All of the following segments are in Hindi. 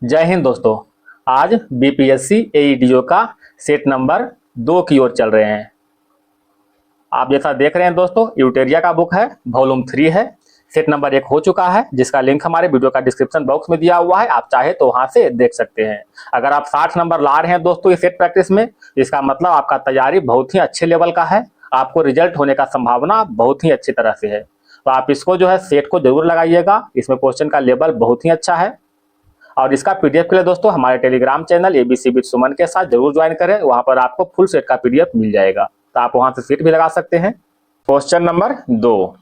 जय हिंद दोस्तों। आज बीपीएससी एईडीओ का सेट नंबर 2 की ओर चल रहे हैं। आप जैसा देख रहे हैं दोस्तों, यूटेरिया का बुक है, वॉल्यूम 3 है। सेट नंबर 1 हो चुका है, जिसका लिंक हमारे वीडियो का डिस्क्रिप्शन बॉक्स में दिया हुआ है। आप चाहे तो वहां से देख सकते हैं। अगर आप 60 नंबर ला रहे हैं दोस्तों इस सेट प्रैक्टिस में, इसका मतलब आपका तैयारी बहुत ही अच्छे लेवल का है। आपको रिजल्ट होने का संभावना बहुत ही अच्छी तरह से है। तो आप इसको जो है सेट को जरूर लगाइएगा। इसमें क्वेश्चन का लेवल बहुत ही अच्छा है। और इसका पीडीएफ के लिए दोस्तों हमारे टेलीग्राम चैनल एबीसी विद सुमन के साथ जरूर ज्वाइन करें। वहां पर आपको फुल सेट का पीडीएफ मिल जाएगा, तो आप वहां से सेट भी लगा सकते हैं। क्वेश्चन नंबर 2,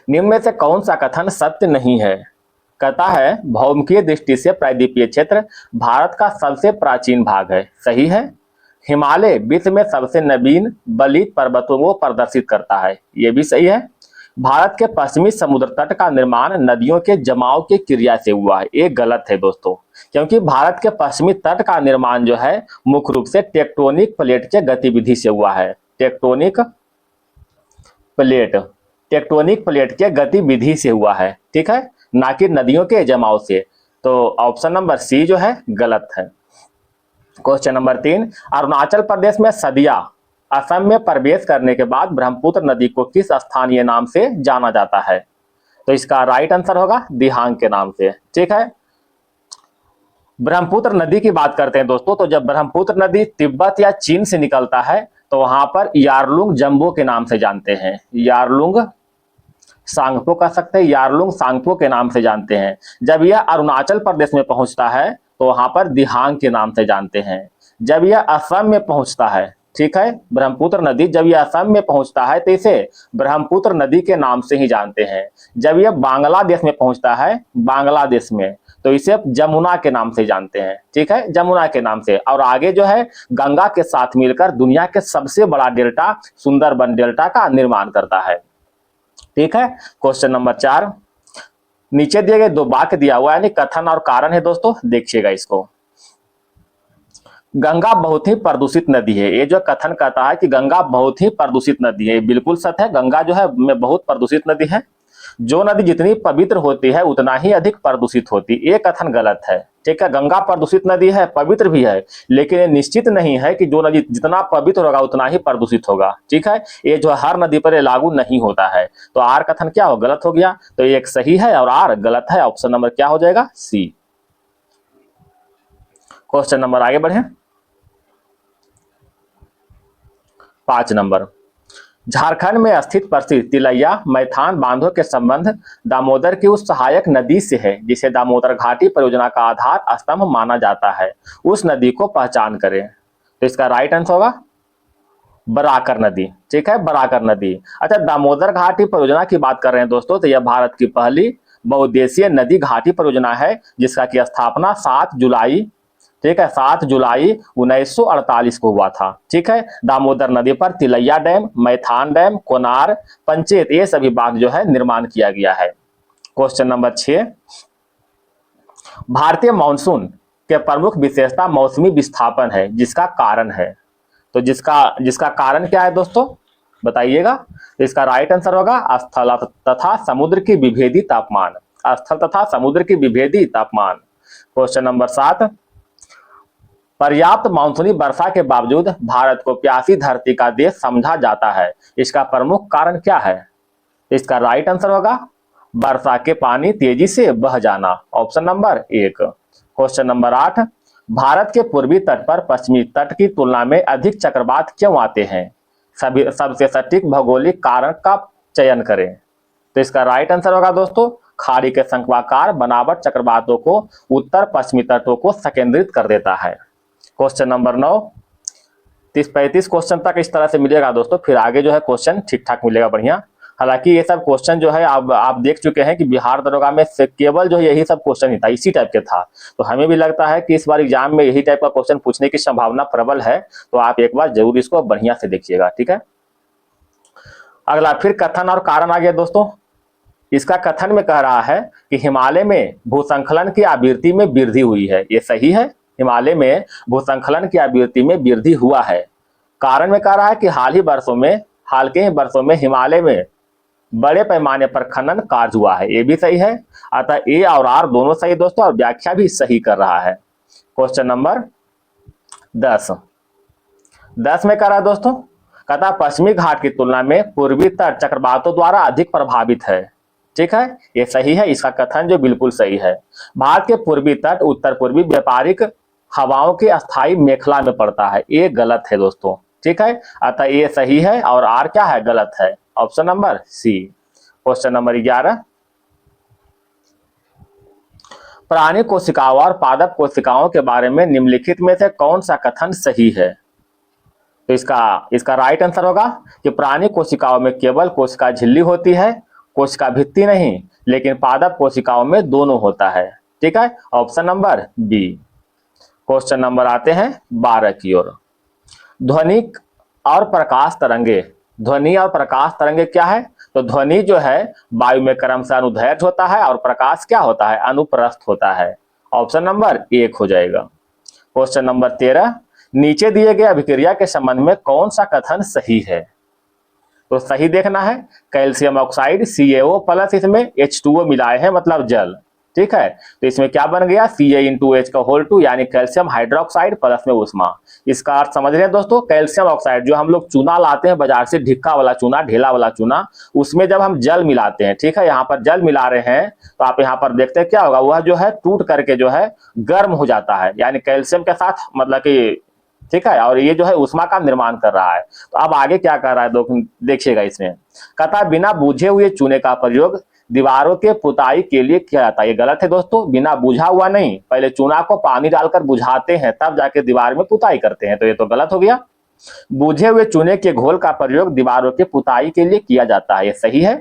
निम्न में से कौन सा कथन सत्य नहीं है? कहता है भौमिकीय दृष्टि से प्रायद्वीपीय क्षेत्र भारत का सबसे प्राचीन भाग है। सही है। हिमालय विश्व में सबसे नवीन बलित पर्वतों को प्रदर्शित करता है। यह भी सही है। भारत के पश्चिमी समुद्र तट का निर्माण नदियों के जमाव की क्रिया से हुआ है। ये गलत है दोस्तों, क्योंकि भारत के पश्चिमी तट का निर्माण जो है मुख्य रूप से टेक्टोनिक प्लेट के गतिविधि से हुआ है। टेक्टोनिक प्लेट के गतिविधि से हुआ है, ठीक है, ना कि नदियों के जमाव से। तो ऑप्शन नंबर सी जो है गलत है। क्वेश्चन नंबर 3, अरुणाचल प्रदेश में सदिया असम में प्रवेश करने के बाद ब्रह्मपुत्र नदी को किस स्थानीय नाम से जाना जाता है? तो इसका राइट आंसर होगा दिहांग के नाम से, ठीक है। ब्रह्मपुत्र नदी की बात करते हैं दोस्तों, तो जब ब्रह्मपुत्र नदी तिब्बत या चीन से निकलता है तो वहां पर यारलुंग जंबो के नाम से जानते हैं। यारलुंग सांगपो कह सकते हैं, यारलुंग सांगपो के नाम से जानते हैं। जब यह अरुणाचल प्रदेश में पहुंचता है तो वहां पर दिहांग के नाम से जानते हैं। जब यह असम में पहुंचता है, ठीक है, ब्रह्मपुत्र नदी जब यह असम में पहुंचता है तो इसे ब्रह्मपुत्र नदी के नाम से ही जानते हैं। जब यह बांग्लादेश में पहुंचता है, बांग्लादेश में, तो इसे जमुना के नाम से जानते हैं, ठीक है, जमुना के नाम से। और आगे जो है गंगा के साथ मिलकर दुनिया के सबसे बड़ा डेल्टा सुंदरबन डेल्टा का निर्माण करता है, ठीक है। क्वेश्चन नंबर 4, नीचे दिए गए 2 वाक्य दिया हुआ है, यानी कथन और कारण है दोस्तों, देखिएगा इसको। गंगा बहुत ही प्रदूषित नदी है। ये जो कथन कहता है कि गंगा बहुत ही प्रदूषित नदी है, बिल्कुल सत्य है। गंगा जो है में बहुत प्रदूषित नदी है। जो नदी जितनी पवित्र होती है उतना ही अधिक प्रदूषित होती है। ये कथन गलत है, ठीक है। गंगा प्रदूषित नदी है, पवित्र भी है, लेकिन ये निश्चित नहीं है कि जो नदी जितना पवित्र होगा उतना ही प्रदूषित होगा, ठीक है। ये जो हर नदी पर लागू नहीं होता है। तो आर कथन क्या हो, गलत हो गया। तो एक सही है और आर गलत है। ऑप्शन नंबर क्या हो जाएगा, सी। क्वेश्चन नंबर आगे बढ़े। 5 नंबर, झारखंड में स्थित प्रसिद्ध तिलैया मैथान बांधों के संबंध दामोदर की उस सहायक नदी से है जिसे दामोदर घाटी परियोजना का आधार स्तंभ माना जाता है। उस नदी को पहचान करें। तो इसका राइट आंसर होगा बराकर नदी, ठीक है, बराकर नदी। अच्छा, दामोदर घाटी परियोजना की बात कर रहे हैं दोस्तों, तो यह भारत की पहली बहुउद्देशीय नदी घाटी परियोजना है, जिसका की स्थापना 7 जुलाई, ठीक है, 7 जुलाई 1948 को हुआ था, ठीक है। दामोदर नदी पर तिलैया डैम, मैथान डैम, कोनार, पंचेत, ये सभी बांध जो है निर्माण किया गया है। क्वेश्चन नंबर 6, भारतीय मानसून के प्रमुख विशेषता मौसमी विस्थापन है, जिसका कारण है। तो जिसका कारण क्या है दोस्तों, बताइएगा। तो इसका राइट आंसर होगा स्थल तथा समुद्र की विभेदी तापमान। स्थल तथा समुद्र की विभेदी तापमान। क्वेश्चन नंबर 7, पर्याप्त मानसूनी वर्षा के बावजूद भारत को प्यासी धरती का देश समझा जाता है। इसका प्रमुख कारण क्या है? इसका राइट आंसर होगा वर्षा के पानी तेजी से बह जाना। Option number 1। Question number 8, Bharat के पूर्वी तट पर पश्चिमी तट की तुलना में अधिक चक्रवात क्यों आते हैं? सबसे सटीक भौगोलिक कारण का चयन करें। तो इसका राइट आंसर होगा दोस्तों खाड़ी के शंक्वाकार बनावट चक्रवातों को उत्तर पश्चिमी तटों को संकेंद्रित कर देता है। क्वेश्चन नंबर 9, 30-35 क्वेश्चन तक इस तरह से मिलेगा दोस्तों, फिर आगे जो है क्वेश्चन ठीक ठाक मिलेगा, बढ़िया। हालांकि ये सब क्वेश्चन जो है आप देख चुके हैं कि बिहार दरोगा में से केवल जो यही सब क्वेश्चन ही था, इसी टाइप के था। तो हमें भी लगता है कि इस बार एग्जाम में यही टाइप का क्वेश्चन पूछने की संभावना प्रबल है। तो आप एक बार जरूर इसको बढ़िया से देखिएगा, ठीक है। अगला फिर कथन और कारण आ गया दोस्तों। इसका कथन में कह रहा है कि हिमालय में भूसंखलन की आवृत्ति में वृद्धि हुई है। ये सही है, हिमालय में भूसंखलन की आवृत्ति में वृद्धि हुआ है। कारण में कह रहा है कि हाल के ही वर्षों में हिमालय में बड़े पैमाने पर खनन कार्य हुआ है, ये भी सही है। अतः ए और आर दोनों सही दोस्तों, और व्याख्या भी सही कर रहा है। क्वेश्चन नंबर 10 में कह रहा है दोस्तों, कहता पश्चिमी घाट की तुलना में पूर्वी तट चक्रवातों द्वारा अधिक प्रभावित है। ठीक है, ये सही है, इसका कथन जो बिल्कुल सही है। भारत के पूर्वी तट उत्तर पूर्वी व्यापारिक हवाओं की अस्थायी मेखला में पड़ता है, ये गलत है दोस्तों। ठीक है, अतः ये सही है और आर क्या है, गलत है। Option number C. Question number 11, प्राणी कोशिकाओं और पादप कोशिकाओं के बारे में निम्नलिखित में से कौन सा कथन सही है? तो इसका राइट आंसर होगा कि प्राणी कोशिकाओं में केवल कोशिका झिल्ली होती है, कोशिका भित्ति नहीं, लेकिन पादप कोशिकाओं में दोनों होता है। ठीक है, option number B. Question number आते हैं 12 की ओर। ध्वनि और प्रकाश तरंगे, ध्वनि और प्रकाश तरंगे क्या है? तो ध्वनि जो है वायु में क्रमशः अनुदैर्घ्य होता है और प्रकाश क्या होता है, अनुप्रस्थ होता है। ऑप्शन नंबर 1 हो जाएगा। क्वेश्चन नंबर 13, नीचे दिए गए अभिक्रिया के संबंध में कौन सा कथन सही है? तो सही देखना है, कैल्शियम ऑक्साइड CaO प्लस इसमें H2O मिलाए हैं मतलब जल। ठीक है, तो इसमें क्या बन गया, Ca का होल 2 यानी कैल्शियम हाइड्रोक्साइड प्लस में उष्मा। इसका अर्थ समझ रहे हैं दोस्तों, कैल्शियम ऑक्साइड जो हम लोग चूना लाते हैं बाजार से, ढिक्का वाला चूना, ढेला वाला चूना, उसमें जब हम जल मिलाते हैं, ठीक है, यहाँ पर जल मिला रहे हैं तो आप यहाँ पर देखते हैं क्या होगा, वह जो है टूट करके जो है गर्म हो जाता है, यानी कैल्शियम के साथ मतलब कि, ठीक है, और ये जो है उष्मा का निर्माण कर रहा है। तो अब आगे क्या कर रहा है देखिएगा, इसमें कहता बिना बूझे हुए चूने का प्रयोग दीवारों के पुताई के लिए किया जाता है। ये गलत है दोस्तों, बिना बुझा हुआ नहीं, पहले चूना को पानी डालकर बुझाते हैं तब जाके दीवार में पुताई करते हैं, तो ये तो गलत हो गया। बुझे हुए चूने के घोल का प्रयोग दीवारों के पुताई के लिए किया जाता है, ये सही है।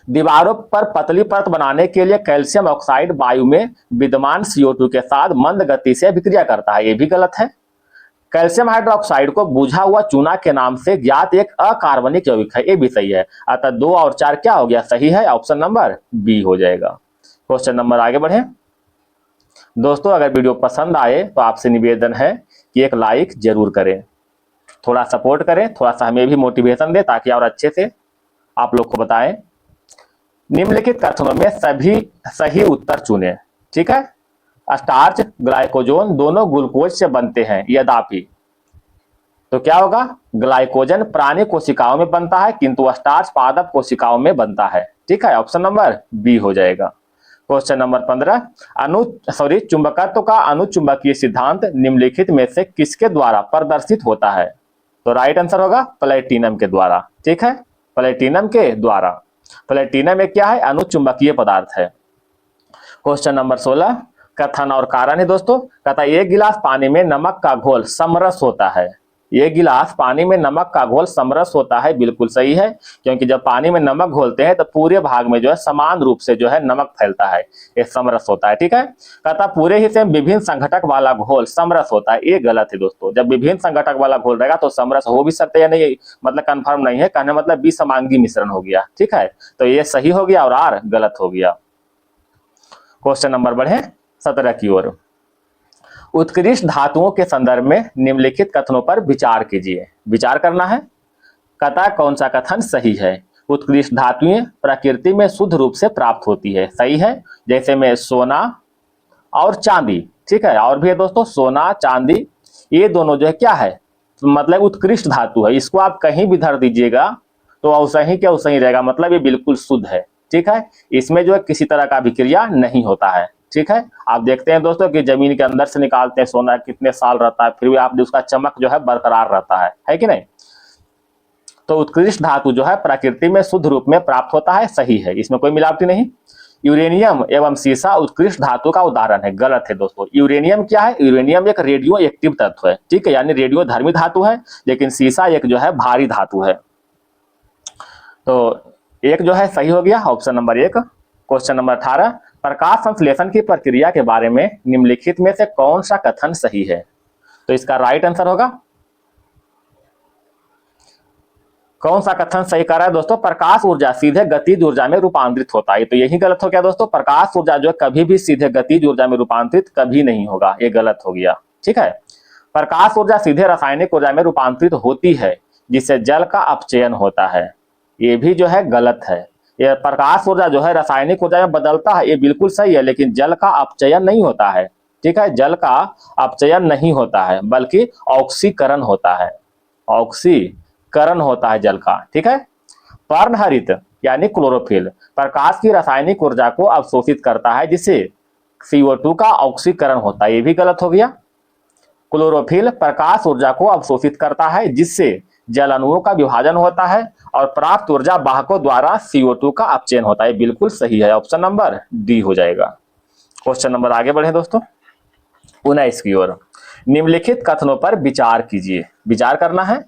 दीवारों पर पतली परत बनाने के लिए कैल्शियम ऑक्साइड वायु में विद्यमान CO2 के साथ मंद गति से अभिक्रिया करता है, ये भी गलत है। कैल्शियम हाइड्रोक्साइड को बुझा हुआ चूना के नाम से ज्ञात एक अकार्बनिक यौगिक है, ये भी सही है। अतः 2 और 4 क्या हो गया, सही है, ऑप्शन नंबर बी हो जाएगा। क्वेश्चन नंबर आगे बढ़े दोस्तों। अगर वीडियो पसंद आए तो आपसे निवेदन है कि एक लाइक जरूर करें, थोड़ा सपोर्ट करें, थोड़ा सा हमें भी मोटिवेशन दे ताकि और अच्छे से आप लोग को बताएं। निम्नलिखित कथनों में सभी सही उत्तर चुने। ठीक है, स्टार्च ग्लाइकोजन दोनों ग्लूकोज से बनते हैं, यद्यपि तो क्या होगा, ग्लाइकोजन प्राणी कोशिकाओं में बनता है किंतु स्टार्च पादप कोशिकाओं में बनता है। ठीक है, ऑप्शन नंबर बी हो जाएगा। क्वेश्चन नंबर 15, चुंबकत्व का अनुचुंबकीय सिद्धांत निम्नलिखित में से किसके द्वारा प्रदर्शित होता है? तो राइट आंसर होगा प्लेटिनम के द्वारा। ठीक है, प्लेटिनम के द्वारा। प्लेटिनम एक क्या है, अनुचुंबकीय पदार्थ है। क्वेश्चन नंबर 16, कथन और कारण है दोस्तों। कहता एक गिलास पानी में नमक का घोल समरस होता है, एक गिलास पानी में नमक का घोल समरस होता है, बिल्कुल सही है, क्योंकि जब पानी में नमक घोलते हैं तो पूरे भाग में जो है समान रूप से जो है नमक फैलता है, ये समरस होता है। ठीक है, कहता पूरे हिस्से में विभिन्न संघटक वाला घोल समरस होता है, ये गलत है दोस्तों। जब विभिन्न संघटक वाला घोल रहेगा तो समरस हो भी सकते हैं, नहीं मतलब कंफर्म नहीं है, कहने मतलब विसमांगी मिश्रण हो गया। ठीक है, तो ये सही हो गया और आर गलत हो गया। क्वेश्चन नंबर बढ़े 17 की ओर। उत्कृष्ट धातुओं के संदर्भ में निम्नलिखित कथनों पर विचार कीजिए। विचार करना है, कहता कौन सा कथन सही है। उत्कृष्ट धातुएं प्रकृति में शुद्ध रूप से प्राप्त होती है, सही है, जैसे में सोना और चांदी। ठीक है, और भी है दोस्तों, सोना चांदी ये दोनों जो है क्या है, मतलब उत्कृष्ट धातु है, इसको आप कहीं भी धर दीजिएगा तो वैसा ही क्या वैसा ही रहेगा, मतलब ये बिल्कुल शुद्ध है। ठीक है, इसमें जो है किसी तरह का अभिक्रिया नहीं होता है। ठीक है, आप देखते हैं दोस्तों कि जमीन के अंदर से निकालते हैं सोना, कितने साल रहता है, फिर भी आप उसका चमक जो है बरकरार रहता है कि नहीं। तो उत्कृष्ट धातु जो है प्रकृति में शुद्ध रूप में प्राप्त होता है, सही है, इसमें कोई मिलावटी नहीं। यूरेनियम एवं सीसा उत्कृष्ट धातु का उदाहरण है, गलत है दोस्तों। यूरेनियम क्या है, यूरेनियम एक रेडियो एक्टिव तत्व है, ठीक है, यानी रेडियो धर्मी धातु है, लेकिन सीसा एक जो है भारी धातु है। तो एक जो है सही हो गया, ऑप्शन नंबर 1। क्वेश्चन नंबर 18, प्रकाश संश्लेषण की प्रक्रिया के बारे में निम्नलिखित में से कौन सा कथन सही है? तो इसका राइट आंसर होगा, कौन सा कथन सही कर रहा है दोस्तों, प्रकाश ऊर्जा सीधे गतिज ऊर्जा में रूपांतरित होता है। तो यही गलत हो गया दोस्तों, प्रकाश ऊर्जा जो है कभी भी सीधे गतिज ऊर्जा में रूपांतरित कभी नहीं होगा, ये गलत हो गया। ठीक है, प्रकाश ऊर्जा सीधे रासायनिक ऊर्जा में रूपांतरित होती है जिससे जल का अपचयन होता है, ये भी जो है गलत है। ये प्रकाश ऊर्जा जो है रासायनिक ऊर्जा में बदलता है, ये बिल्कुल सही है, लेकिन जल का अपचयन नहीं होता है। ठीक है, जल का अपचयन नहीं होता है बल्कि ऑक्सीकरण होता है, ऑक्सीकरण होता है जल का। ठीक है, पर्णहरित यानी क्लोरोफिल प्रकाश की रासायनिक ऊर्जा को अवशोषित करता है जिससे CO2 का ऑक्सीकरण होता है, ये भी गलत हो गया। क्लोरोफिल प्रकाश ऊर्जा को अवशोषित करता है जिससे जल अणुओं का विभाजन होता है और प्राप्त ऊर्जा वाहकों द्वारा CO2 का अपचयन होता है, बिल्कुल सही है, ऑप्शन नंबर डी हो जाएगा। क्वेश्चन नंबर आगे बढ़े दोस्तों 19 की ओर। निम्नलिखित कथनों पर विचार कीजिए, विचार करना है।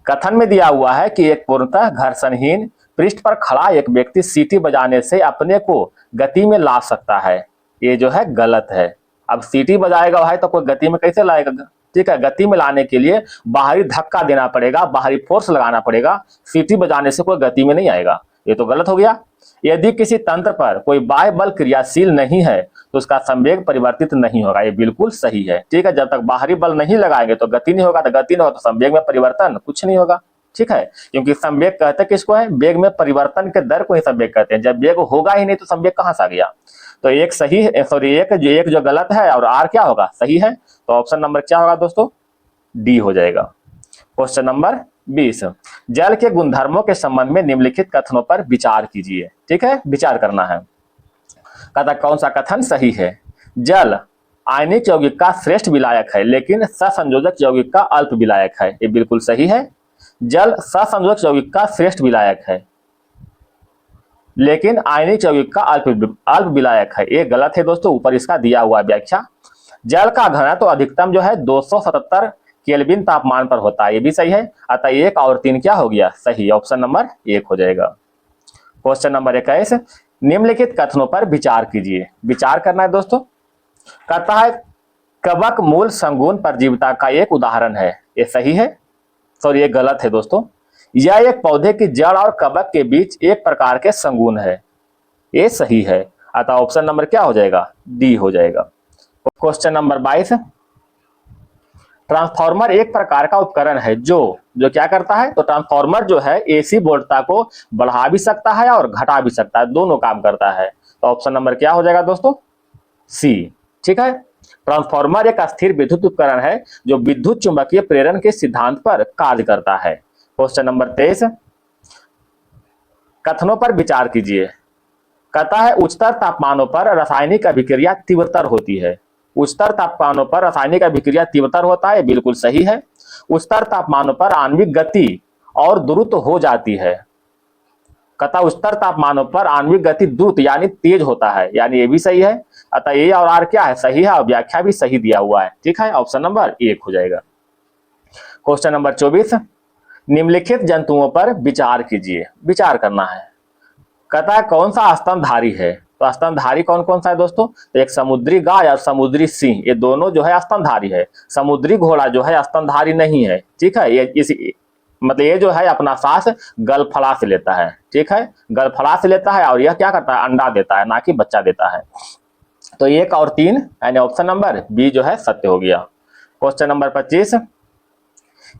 कथन में दिया हुआ है कि एक पूर्णतः घर्षणहीन पृष्ठ पर खड़ा एक व्यक्ति सीटी बजाने से अपने को गति में ला सकता है, ये जो है गलत है। अब सीटी बजाएगा भाई तो कोई गति में कैसे लाएगा? ठीक है, गति में लाने के लिए बाहरी धक्का देना पड़ेगा, बाहरी फोर्स लगाना पड़ेगा, सीटी बजाने से कोई गति में नहीं आएगा, ये तो गलत हो गया। यदि किसी तंत्र पर कोई बाह्य बल क्रियाशील नहीं है तो उसका संवेग परिवर्तित नहीं होगा, ये बिल्कुल सही है। ठीक है, जब तक बाहरी बल नहीं लगाएंगे तो गति नहीं होगा, तो गति नहीं होगा तो संवेग में परिवर्तन कुछ नहीं होगा। ठीक है, क्योंकि संवेग कहते हैं किसको है? वेग में परिवर्तन के दर को ही संवेग कहते हैं। जब वेग होगा ही नहीं तो संवेग कहां से आ गया? तो एक सही सॉरी एक जो गलत है और आर क्या होगा? सही है। तो ऑप्शन नंबर क्या होगा दोस्तों? डी हो जाएगा। Question number 20। जल के गुणधर्मों के संबंध में निम्नलिखित कथनों पर विचार कीजिए। ठीक है, विचार करना है। कहता कौन सा कथन सही है? जल आयनिक यौगिक का श्रेष्ठ विलायक है लेकिन सहसंयोजक यौगिक का अल्प विलायक है, ये बिल्कुल सही है। जल सहसंयोजक यौगिक का श्रेष्ठ विलायक है लेकिन आयनिक यौगिक का अल्प विलायक है, ये गलत है दोस्तों। ऊपर इसका दिया हुआ व्याख्या। जल का घनत्व तो अधिकतम जो है 277 केल्विन तापमान पर होता है, ये भी सही है। अतः 1 और 3 क्या हो गया? सही, ऑप्शन नंबर 1 हो जाएगा। Question number 21। निम्नलिखित कथनों पर विचार कीजिए, विचार करना है दोस्तों। कहता है कवक मूल संगुण परजीविता का एक उदाहरण है, ये सही है। सॉरी ये गलत है दोस्तों। यह एक पौधे की जड़ और कवक के बीच एक प्रकार के संगुण है, ये सही है। अतः ऑप्शन नंबर क्या हो जाएगा? डी हो जाएगा। Question number 22। ट्रांसफार्मर एक प्रकार का उपकरण है जो क्या करता है? तो ट्रांसफार्मर जो है AC वोल्टता को बढ़ा भी सकता है और घटा भी सकता है, दोनों काम करता है। तो ऑप्शन नंबर क्या हो जाएगा दोस्तों? सी। ठीक है, ट्रांसफार्मर एक अस्थिर विद्युत उपकरण है जो विद्युत चुंबकीय प्रेरण के सिद्धांत पर कार्य करता है। Question number 23। कथनों पर विचार कीजिए। कहता है उच्चतर तापमानों पर रासायनिक अभिक्रिया तीव्रतर होती है, उच्चतर तापमानों पर रासायनिक अभिक्रिया तीव्रतर होता है, बिल्कुल सही है। उच्चतर तापमानों पर आणविक गति और द्रुत हो जाती है। कहता उच्चतर तापमानों पर आणविक गति द्रुत यानी तेज होता है, यानी ये भी सही है। अतः ए और आर क्या है? सही है और व्याख्या भी सही दिया हुआ है। ठीक है, ऑप्शन नंबर 1 हो जाएगा। Question number 24। निम्नलिखित जंतुओं पर विचार कीजिए, विचार करना है। कहता है कौन सा स्तनधारी है? तो स्तनधारी कौन कौन सा है दोस्तों? तो एक समुद्री गाय और समुद्री सिंह, ये दोनों जो है स्तनधारी है। समुद्री घोड़ा जो है स्तनधारी नहीं है। ठीक है, ये जो है अपना सांस गलफला से लेता है। ठीक है, गलफला से लेता है और यह क्या करता है? अंडा देता है, ना कि बच्चा देता है। तो 1 और 3 यानी ऑप्शन नंबर बी जो है सत्य हो गया। Question number 25।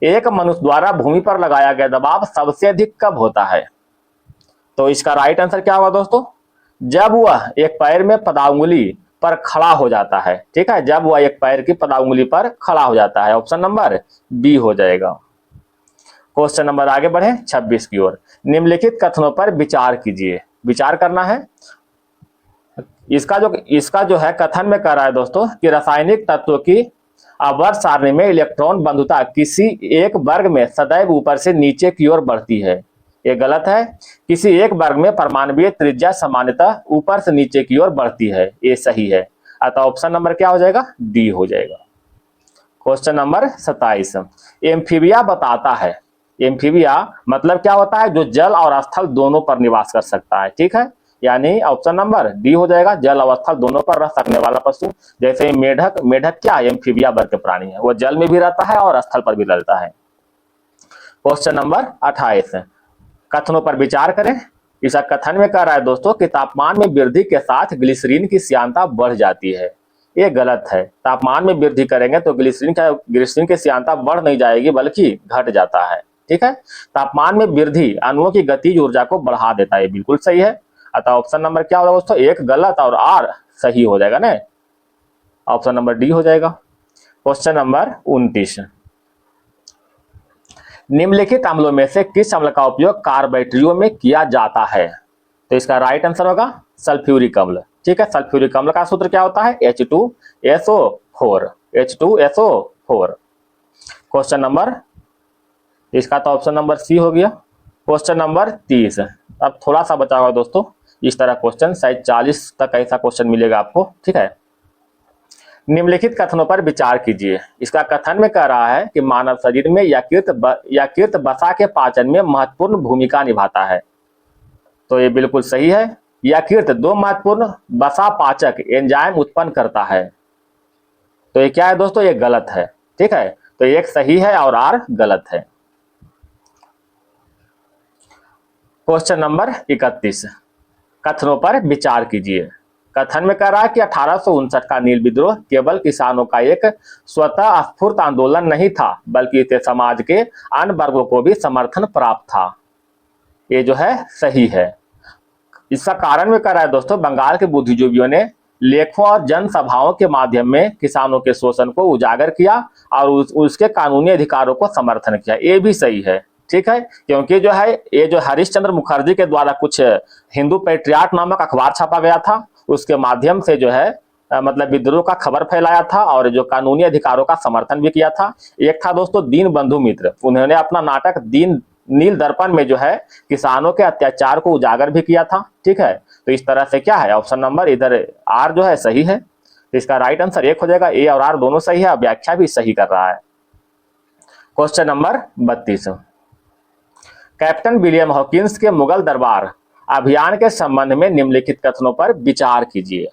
एक मनुष्य द्वारा भूमि पर लगाया गया दबाव सबसे अधिक कब होता है? तो इसका राइट आंसर क्या होगा दोस्तों? जब वह एक पैर में पदांगुली पर खड़ा हो जाता है। ठीक है, जब वह एक पैर की पदांगुली पर खड़ा हो जाता है, ऑप्शन नंबर बी हो जाएगा। क्वेश्चन नंबर आगे बढ़े 26 की ओर। निम्नलिखित कथनों पर विचार कीजिए, विचार करना है। इसका जो है कथन में कह रहा है दोस्तों कि रासायनिक तत्वों की आवर्त सारणी में इलेक्ट्रॉन बंधुता किसी एक वर्ग में सदैव ऊपर से नीचे की ओर बढ़ती है, ये गलत है। किसी एक वर्ग में परमाणुीय त्रिज्या सामान्यतः ऊपर से नीचे की ओर बढ़ती है, ये सही है। अतः ऑप्शन नंबर क्या हो जाएगा? डी हो जाएगा। Question number 27। एम्फीबिया बताता है, एम्फीबिया मतलब क्या होता है? जो जल और स्थल दोनों पर निवास कर सकता है। ठीक है, यानी ऑप्शन नंबर डी हो जाएगा, जल और स्थल दोनों पर रह सकने वाला पशु। जैसे मेढक, मेढक क्या एम्फीबिया वर्ग के प्राणी है, वो जल में भी रहता है और स्थल पर भी रहता है। Question number 28। कथनों पर विचार करें। इस कथन में कह रहा है दोस्तों कि तापमान में वृद्धि के साथ ग्लिसरीन की श्यानता बढ़ जाती है, ये गलत है। तापमान में वृद्धि करेंगे तो ग्लिसरीन की श्यानता बढ़ नहीं जाएगी बल्कि घट जाता है। ठीक है। तापमान में वृद्धि अणुओं की गतिज ऊर्जा को बढ़ा देता है, बिल्कुल सही है। अतः ऑप्शन नंबर क्या होगा दोस्तों, एक गलत और आर सही हो जाएगा ना, ऑप्शन नंबर डी हो जाएगा। क्वेश्चन नंबर 29, निम्नलिखित अम्लों में से किस अम्ल का उपयोग कार बैटरियों में किया जाता है? तो इसका राइट आंसर होगा सल्फ्यूरिक अम्ल, ठीक है। सल्फ्यूरिक अम्ल का सूत्र क्या होता है, H2SO4, H2SO4। क्वेश्चन नंबर, इसका तो ऑप्शन नंबर सी हो गया। क्वेश्चन नंबर 30, अब थोड़ा सा बचा हुआ दोस्तों, इस तरह क्वेश्चन शायद 40 तक ऐसा क्वेश्चन मिलेगा आपको, ठीक है। निम्नलिखित कथनों पर विचार कीजिए। इसका कथन में कह रहा है कि मानव शरीर में यकृत वसा के पाचन में महत्वपूर्ण भूमिका निभाता है, तो ये बिल्कुल सही है। यकृत दो महत्वपूर्ण वसा पाचक एंजाइम उत्पन्न करता है, तो ये क्या है दोस्तों, ये गलत है, ठीक है। तो एक सही है और आर गलत है। क्वेश्चन नंबर 31, कथनों पर विचार कीजिए। कथन में कह रहा है कि 1859 का नील विद्रोह केवल किसानों का एक स्वतः स्फूर्त आंदोलन नहीं था, बल्कि इससे समाज के अन्य वर्गों को भी समर्थन प्राप्त था, ये जो है सही है। इसका कारण में कह रहा है दोस्तों, बंगाल के बुद्धिजीवियों ने लेखों और जनसभाओं के माध्यम में किसानों के शोषण को उजागर किया और उसके कानूनी अधिकारों को समर्थन किया, ये भी सही है, ठीक है। क्योंकि जो है ये जो हरिश्चंद्र मुखर्जी के द्वारा कुछ हिंदू पैट्रियाट नामक अखबार छापा गया था, उसके माध्यम से जो है मतलब विद्रोह का खबर फैलाया था और जो कानूनी अधिकारों का समर्थन भी किया था। एक था दोस्तों दीन बंधु मित्र, उन्होंने अपना नाटक नील दर्पण में जो है किसानों के अत्याचार को उजागर भी किया था, ठीक है। तो इस तरह से क्या है, ऑप्शन नंबर इधर आर जो है सही है। तो इसका राइट आंसर एक हो जाएगा, ए और आर दोनों सही है, व्याख्या भी सही कर रहा है। Question number 32, captain William Hawkins के मुगल दरबार अभियान के संबंध में निम्नलिखित कथनों पर विचार कीजिए।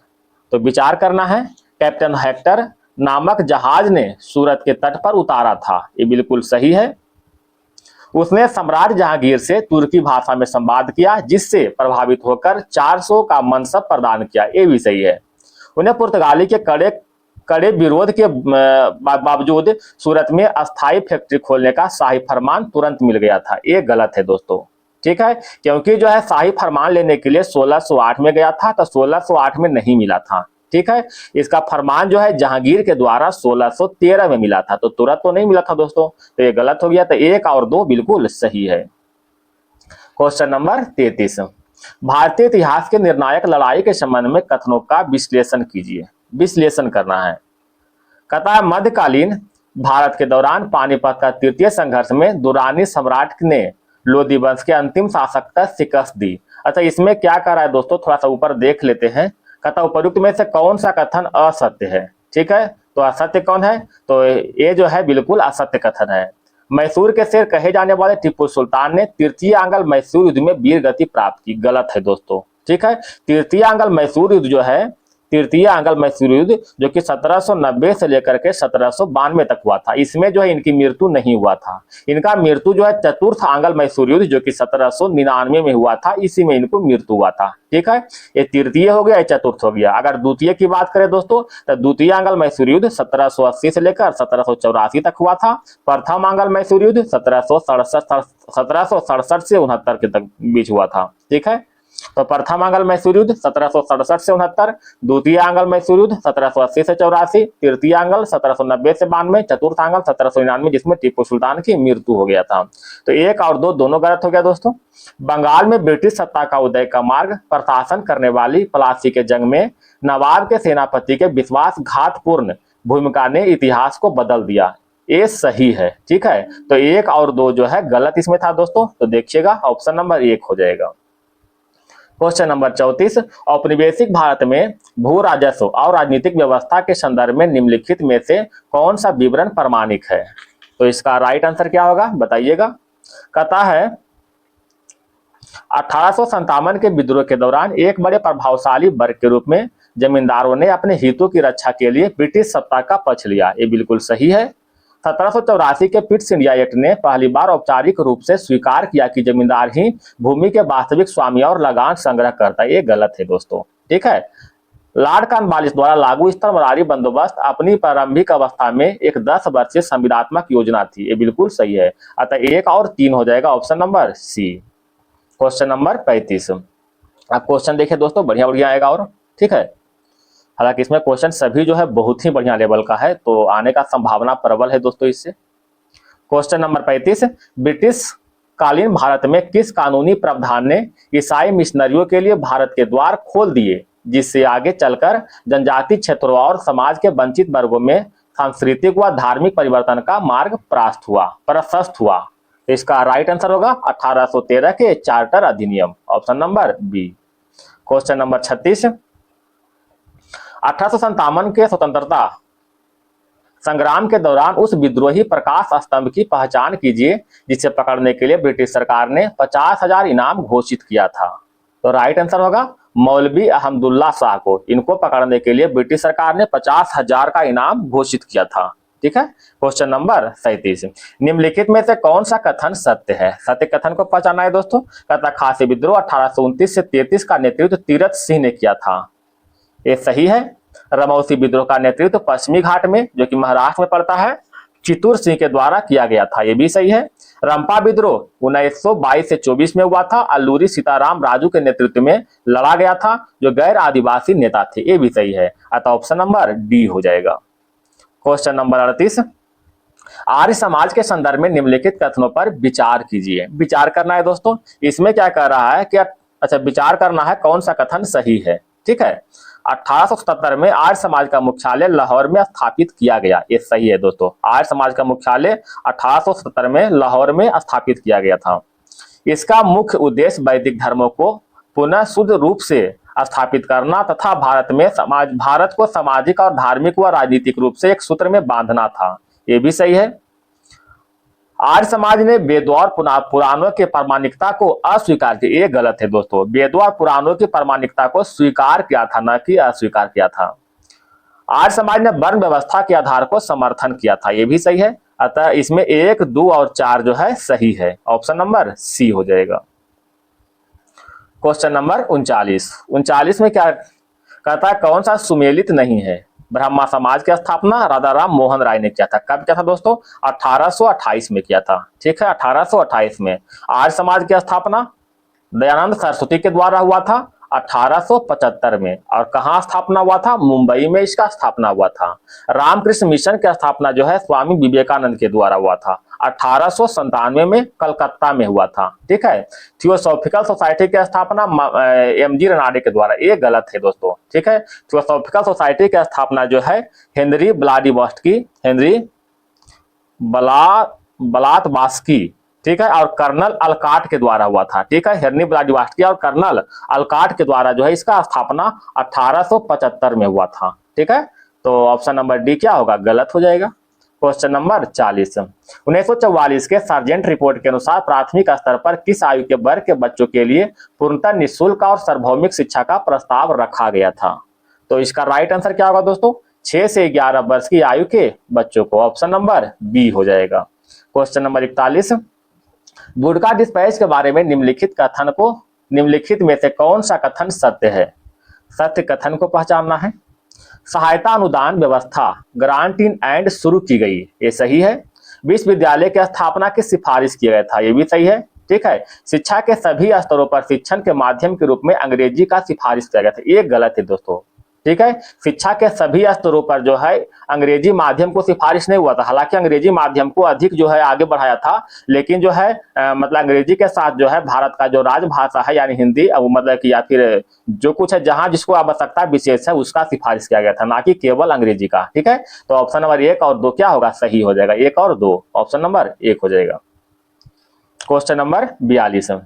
तो विचार करना है, कैप्टन हेक्टर नामक जहाज ने सूरत के तट पर उतारा था, ये बिल्कुल सही है। उसने सम्राट जहांगीर से तुर्की भाषा में संवाद किया, जिससे प्रभावित होकर 400 का मनसब प्रदान किया, ये भी सही है। उन्हें पुर्तगाली के कड़े विरोध के बावजूद सूरत में अस्थायी फैक्ट्री खोलने का शाही फरमान तुरंत मिल गया था, ये गलत है दोस्तों, ठीक है। क्योंकि जो है शाही फरमान लेने के लिए 1608 में गया था, तो 1608 में नहीं मिला था, ठीक है। इसका फरमान जो है जहांगीर के द्वारा 1613 में मिला था, तो तुरंत तो नहीं मिला था दोस्तों, तो ये गलत हो गया। तो 1 और 2 बिल्कुल सही है। क्वेश्चन नंबर 33, भारतीय इतिहास के निर्णायक लड़ाई के संबंध में कथनों का विश्लेषण कीजिए। विश्लेषण करना है। कहता है मध्यकालीन भारत के दौरान पानीपत का तृतीय संघर्ष में दुरानी सम्राट ने लोधी वंश के अंतिम शासक तक शिकस्त दी। अच्छा, इसमें क्या कर रहा है दोस्तों, थोड़ा सा ऊपर देख लेते हैं। कहता उपयुक्त में से कौन सा कथन असत्य है, ठीक है। तो असत्य कौन है, तो ये जो है बिल्कुल असत्य कथन है। मैसूर के शेर कहे जाने वाले टीपू सुल्तान ने तृतीय आंग्ल मैसूर युद्ध में वीर गति प्राप्त की, गलत है दोस्तों, ठीक है। तृतीय आंग्ल मैसूर युद्ध जो है, तृतीय आंग्ल मैसूर युद्ध जो कि 1790 से लेकर के 1792 तक हुआ था, इसमें जो है इनकी मृत्यु नहीं हुआ था। इनका मृत्यु जो है चतुर्थ आंग्ल मैसूर युद्ध जो कि 1799 में हुआ था, इसी में इनको मृत्यु हुआ था, ठीक है। ये तृतीय हो गया, ये चतुर्थ हो गया। अगर द्वितीय की बात करें दोस्तों, तो द्वितीय आंग्ल मैसूर युद्ध 1780 से लेकर 1784 तक हुआ था। प्रथम आंग्ल मैसूर युद्ध 1767 से 69 के तक बीच हुआ था, ठीक है। तो प्रथम आंग्ल मैसूर युद्ध 1767 से 69, द्वितीय आंग्ल मैसूर युद्ध 1780 से 84, तृतीय आंग्ल 1790 से 92, चतुर्थ आंग्ल 1799 जिसमें टीपू सुल्तान की मृत्यु हो गया था। तो 1 और 2 दोनों गलत हो गया दोस्तों। बंगाल में ब्रिटिश सत्ता का उदय का मार्ग प्रशासन करने वाली प्लासी के जंग में नवाब के सेनापति के विश्वासघातपूर्ण भूमिका ने इतिहास को बदल दिया, ये सही है, ठीक है। तो 1 और 2 जो है गलत इसमें था दोस्तों, तो देखिएगा ऑप्शन नंबर 1 हो जाएगा। क्वेश्चन नंबर 34, औपनिवेशिक भारत में भू राजस्व और राजनीतिक व्यवस्था के संदर्भ में निम्नलिखित में से कौन सा विवरण प्रमाणिक है? तो इसका राइट आंसर क्या होगा बताइएगा। कहता है 1857 के विद्रोह के दौरान एक बड़े प्रभावशाली वर्ग के रूप में जमींदारों ने अपने हितों की रक्षा के लिए ब्रिटिश सत्ता का पक्ष लिया, ये बिल्कुल सही है। 1784 के पिट्स इंडिया एक्ट ने पहली बार औपचारिक रूप से स्वीकार किया कि जमींदार ही भूमि के वास्तविक स्वामी और लगान संग्रह करता है, ये गलत है दोस्तों, ठीक है। लॉर्ड कॉर्नवालिस द्वारा लागू स्तरवारी बंदोबस्त अपनी प्रारंभिक अवस्था में एक 10 वर्षीय संविदात्मक योजना थी। ये बिल्कुल सही है। अतः 1 और 3 हो जाएगा option number C. Question number 35। अब क्वेश्चन देखिए दोस्तों, बढ़िया बढ़िया आएगा और ठीक है। हालांकि इसमें क्वेश्चन सभी जो है बहुत ही बढ़िया लेवल का है, तो आने का संभावना प्रबल है दोस्तों इससे। Question number 35। ब्रिटिश कालीन भारत में किस कानूनी प्रावधान ने ईसाई मिशनरियों के लिए भारत के द्वार खोल दिए, जिससे आगे चलकर जनजातीय क्षेत्रों और समाज के वंचित वर्गों में सांस्कृतिक व धार्मिक परिवर्तन का मार्ग प्रशस्त हुआ। तो इसका राइट आंसर होगा 1813 के चार्टर अधिनियम, option number B. Question number 36। 1857 के स्वतंत्रता संग्राम के दौरान उस विद्रोही प्रकाश स्तंभ की पहचान कीजिए जिसे पकड़ने के लिए ब्रिटिश सरकार ने 50,000 इनाम घोषित किया था। तो राइट आंसर होगा मौलवी अहमदुल्ला शाह को। इनको पकड़ने के लिए ब्रिटिश सरकार ने 50,000 का इनाम घोषित किया था। ठीक है। Question number 37। निम्नलिखित में से कौन सा कथन सत्य है? सत्य कथन को पहचाना है दोस्तों। कहता खासी विद्रोह 1829 से 33 का नेतृत्व तीरथ सिंह ने किया था। ये सही है। रमौसी विद्रोह का नेतृत्व पश्चिमी घाट में, जो कि महाराष्ट्र में पड़ता है, चित्तूर सिंह के द्वारा किया गया था। ये भी सही है। रंपा विद्रोह 1922 से 24 में हुआ था। अल्लूरी सीताराम राजू के नेतृत्व में लड़ा गया था, जो गैर आदिवासी नेता थे। ये भी सही है। अतः ऑप्शन नंबर डी हो जाएगा। Question number 38। आर्य समाज के संदर्भ में निम्नलिखित कथनों पर विचार कीजिए। विचार करना है दोस्तों। इसमें क्या कह रहा है कि अच्छा विचार करना है कौन सा कथन सही है। ठीक है। 1877 में आर्य समाज का मुख्यालय लाहौर में स्थापित किया गया। ये सही है दोस्तों। आर्य समाज का मुख्यालय 1877 में लाहौर में स्थापित किया गया था। इसका मुख्य उद्देश्य वैदिक धर्मों को पुनः शुद्ध रूप से स्थापित करना तथा भारत को सामाजिक और धार्मिक व राजनीतिक रूप से एक सूत्र में बांधना था। ये भी सही है। आर्य समाज ने वेदों और पुराणों के प्रामाणिकता को अस्वीकार किया। ये गलत है दोस्तों। वेदों और पुराणों की प्रामाणिकता को स्वीकार किया था, न कि अस्वीकार किया था। आर्य समाज ने वर्ण व्यवस्था के आधार को समर्थन किया था। ये भी सही है। अतः इसमें 1, 2 और 4 जो है सही है। ऑप्शन नंबर सी हो जाएगा। क्वेश्चन नंबर 39 में क्या कहता है? कौन सा सुमेलित नहीं है? ब्रह्मा समाज की स्थापना राजाराम मोहन राय ने किया था। कब किया था दोस्तों? 1828 में किया था। ठीक है, 1828 में। आर्य समाज की स्थापना दयानंद सरस्वती के द्वारा हुआ था 1875 में। और कहाँ स्थापना हुआ था? मुंबई में इसका स्थापना हुआ था। रामकृष्ण मिशन की स्थापना जो है स्वामी विवेकानंद के द्वारा हुआ था 1897 में कलकत्ता में हुआ था। ठीक है। थियोसॉफिकल सोसाइटी की स्थापना एमजी रनाडे के द्वारा। ये गलत है दोस्तों। ठीक है। थियोसॉफिकल सोसाइटी की स्थापना जो है हेनरी ब्लातवास्की, ठीक है, और कर्नल अलकाट के द्वारा हुआ था। ठीक है। हेनरी ब्लाडिवास्की और कर्नल अलकाट के द्वारा जो है इसका स्थापना 1875 में हुआ था। ठीक है। तो ऑप्शन नंबर डी क्या होगा? गलत हो जाएगा। Question number 40। 1944 के सार्जेंट रिपोर्ट के अनुसार प्राथमिक स्तर पर किस आयु के वर्ग के बच्चों के लिए पूर्णतः निःशुल्क और सार्वभौमिक शिक्षा का प्रस्ताव रखा गया था? तो इसका राइट आंसर क्या होगा दोस्तों? 6 से 11 वर्ष की आयु के बच्चों को। ऑप्शन नंबर बी हो जाएगा। Question number 41। वुडका डिस्पैच के बारे में निम्नलिखित में से कौन सा कथन सत्य है? सत्य कथन को पहचानना है। सहायता अनुदान व्यवस्था ग्रांट इन एंड शुरू की गई। ये सही है। विश्वविद्यालय की स्थापना की सिफारिश किया गया था। ये भी सही है। ठीक है। शिक्षा के सभी स्तरों पर शिक्षण के माध्यम के रूप में अंग्रेजी का सिफारिश किया गया था। ये गलत है दोस्तों। ठीक है। शिक्षा के सभी स्तरों पर जो है अंग्रेजी माध्यम को सिफारिश नहीं हुआ था। हालांकि अंग्रेजी माध्यम को अधिक जो है आगे बढ़ाया था, लेकिन जो है मतलब अंग्रेजी के साथ जो है भारत का जो राजभाषा है यानी हिंदी, मतलब कि या फिर जो कुछ है जहां जिसको आवश्यकता विशेष है उसका सिफारिश किया गया था, ना कि केवल अंग्रेजी का। ठीक है। तो ऑप्शन नंबर 1 और 2 क्या होगा? सही हो जाएगा। 1 और 2, ऑप्शन नंबर 1 हो जाएगा। Question number 42।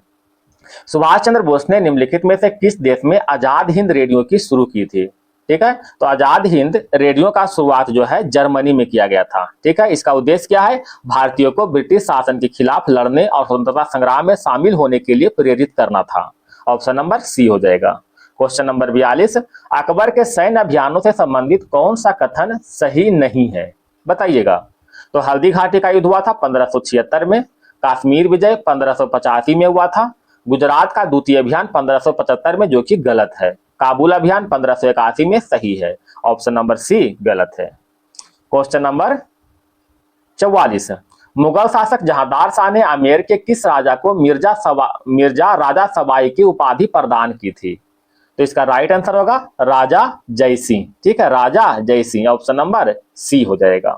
सुभाष चंद्र बोस ने निम्नलिखित में से किस देश में आजाद हिंद रेडियो की शुरू की थी? ठीक है। तो आजाद हिंद रेडियो का शुरुआत जो है जर्मनी में किया गया था। ठीक है। इसका उद्देश्य क्या है? भारतीयों को ब्रिटिश शासन के खिलाफ लड़ने और स्वतंत्रता संग्राम में शामिल होने के लिए प्रेरित करना था। ऑप्शन नंबर सी हो जाएगा। Question number 42। अकबर के सैन्य अभियानों से संबंधित कौन सा कथन सही नहीं है? बताइएगा। तो हल्दी घाटी का युद्ध हुआ था 1576 में। कश्मीर विजय 1585 में हुआ था। गुजरात का द्वितीय अभियान 1575 में, जो कि गलत है। काबुल अभियान 1581 में सही है। ऑप्शन नंबर सी गलत है। क्वेश्चन नंबर 44, मुगल शासक जहांदार शाह ने आमेर के किस राजा को मिर्जा राजा सवाई की उपाधि प्रदान की थी? तो इसका राइट आंसर होगा राजा जयसिंह। ठीक है, राजा जयसिंह, ऑप्शन नंबर सी हो जाएगा।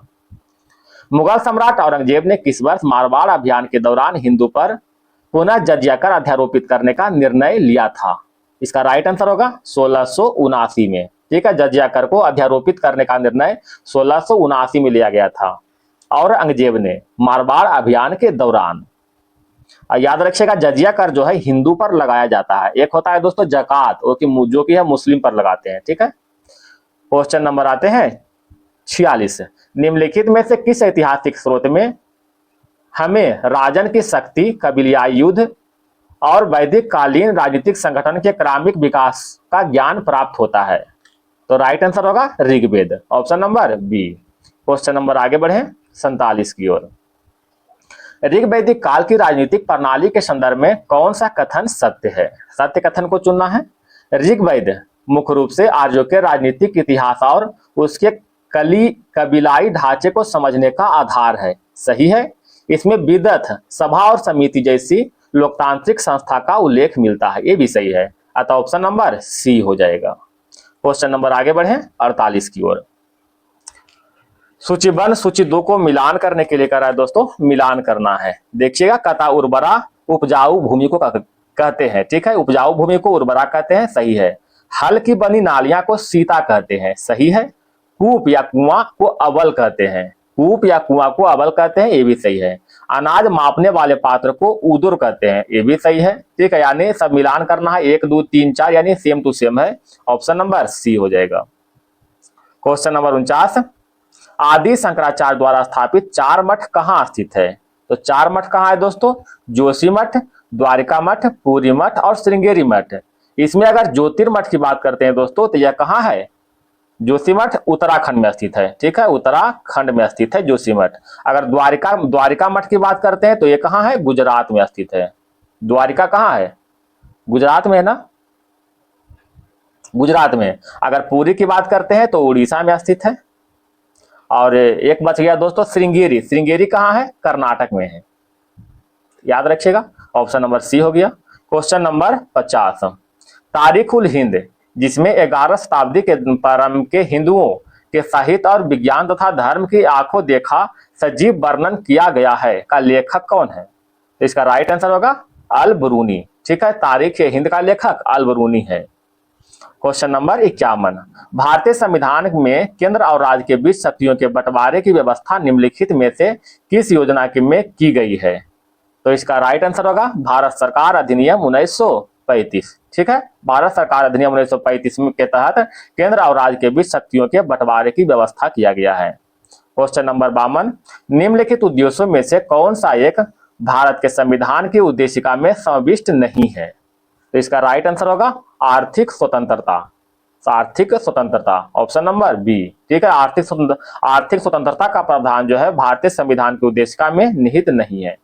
मुगल सम्राट औरंगजेब ने किस वर्ष मारवाड़ अभियान के दौरान हिंदू पर पुनः जजिया कर अध्यारोपित करने का निर्णय लिया था? इसका राइट आंसर होगा 1679 में। ठीक है, जजिया कर को अध्यारोपित करने का निर्णय 1679 में लिया गया था औरंगजेब ने मारवाड़ अभियान के दौरान। याद रखिएगा, जजिया कर जो है हिंदू पर लगाया जाता है। एक होता है दोस्तों जकात, जो कि है मुस्लिम पर लगाते हैं। ठीक है, क्वेश्चन नंबर आते हैं 46, निम्नलिखित में से किस ऐतिहासिक स्रोत में हमें राजन की शक्ति, कबीलियाई युद्ध और वैदिक कालीन राजनीतिक संगठन के क्रमिक विकास का ज्ञान प्राप्त होता है? तो राइट आंसर होगा Rigveda, option number B. Question number आगे बढ़े 47 की ओर। ऋग वैदिक काल की राजनीतिक प्रणाली के संदर्भ में कौन सा कथन सत्य है? सत्य कथन को चुनना है। ऋग्वेद मुख्य रूप से आर्यों के राजनीतिक इतिहास और उसके कबीलाई ढांचे को समझने का आधार है। सही है। इसमें विदथ, सभा और समिति जैसी लोकतांत्रिक संस्था का उल्लेख मिलता है। ये भी सही है, अतः ऑप्शन नंबर सी हो जाएगा। क्वेश्चन नंबर आगे बढ़े 48 की ओर। सूची 1 सूची 2 को मिलान करने के लिए करा है दोस्तों, मिलान करना है। देखिएगा, कथा उर्वरा उपजाऊ भूमि को कहते हैं। ठीक है, उपजाऊ भूमि को उर्वरा कहते हैं, सही है। हल की बनी नालियां को सीता कहते हैं, सही है। कूप या कुआं को अवल कहते हैं, कूप या कुआं को अवल कहते हैं, ये भी सही है। अनाज मापने वाले पात्र को उदुर कहते हैं, ये भी सही है। ठीक है, यानी सब मिलान करना है, 1 2 3 4 यानी सेम टू सेम है। ऑप्शन नंबर सी हो जाएगा। क्वेश्चन नंबर 49, आदि शंकराचार्य द्वारा स्थापित 4 मठ कहाँ स्थित है? तो 4 मठ कहाँ है दोस्तों? जोशी मठ, द्वारिका मठ, पुरी मठ और श्रृंगेरी मठ। इसमें अगर ज्योतिर्मठ की बात करते हैं दोस्तों तो यह कहाँ है? जोशी मठ उत्तराखंड में स्थित है। ठीक है, उत्तराखंड में स्थित है जोशी मठ। अगर द्वारिका मठ की बात करते हैं तो ये कहाँ है? गुजरात में स्थित है। द्वारिका कहाँ है? गुजरात में है ना, गुजरात में। अगर पुरी की बात करते हैं तो उड़ीसा में स्थित है। और एक बच गया दोस्तों श्रृंगेरी, श्रृंगेरी कहाँ है? कर्नाटक में है। याद रखिएगा, ऑप्शन नंबर सी हो गया। क्वेश्चन नंबर 50, तारीख उल हिंद जिसमें 11 शताब्दी के प्रारंभ के हिंदुओं के साहित्य और विज्ञान तथा धर्म की आंखों देखा सजीव वर्णन किया गया है का लेखक कौन है? तो इसका राइट आंसर होगा अल बरूनी। ठीक है, तारीख हिंद का लेखक अल बरूनी है। क्वेश्चन नंबर 51, भारतीय संविधान में केंद्र और राज्य के बीच शक्तियों के बंटवारे की व्यवस्था निम्नलिखित में से किस योजना में की गई है? तो इसका राइट आंसर होगा भारत सरकार अधिनियम 1935। ठीक है, भारत सरकार अधिनियम 1935 के तहत केंद्र और राज्य के बीच शक्तियों के बंटवारे की व्यवस्था किया गया है। क्वेश्चन नंबर 52, निम्नलिखित उद्देश्यों में से कौन सा एक भारत के संविधान की उद्देशिका में समाविष्ट नहीं है? तो इसका राइट आंसर होगा आर्थिक स्वतंत्रता, आर्थिक स्वतंत्रता, ऑप्शन नंबर बी। ठीक है, आर्थिक स्वतंत्रता का प्रावधान जो है भारतीय संविधान की उद्देशिका में निहित नहीं है।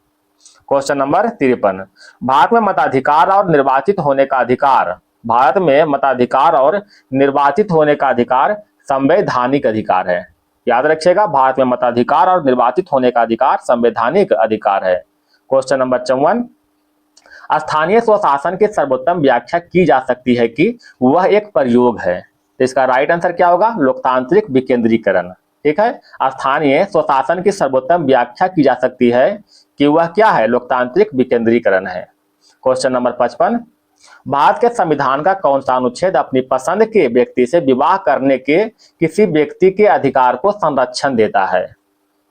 क्वेश्चन नंबर 53, भारत में मताधिकार और निर्वाचित होने का अधिकार, भारत में मताधिकार और निर्वाचित होने का अधिकार संवैधानिक अधिकार है। याद रखिएगा, भारत में मताधिकार और निर्वाचित होने का अधिकार संवैधानिक अधिकार है। क्वेश्चन नंबर 54, स्थानीय स्वशासन की सर्वोत्तम व्याख्या की जा सकती है कि वह एक प्रयोग है। तो इसका राइट आंसर क्या होगा? लोकतांत्रिक विकेंद्रीकरण। ठीक है, स्थानीय स्वशासन की सर्वोत्तम व्याख्या की जा सकती है कि वह क्या है? लोकतांत्रिक विकेंद्रीकरण है। क्वेश्चन नंबर 55, भारत के संविधान का कौन सा अनुच्छेद अपनी पसंद के व्यक्ति से विवाह करने के किसी व्यक्ति के अधिकार को संरक्षण देता है?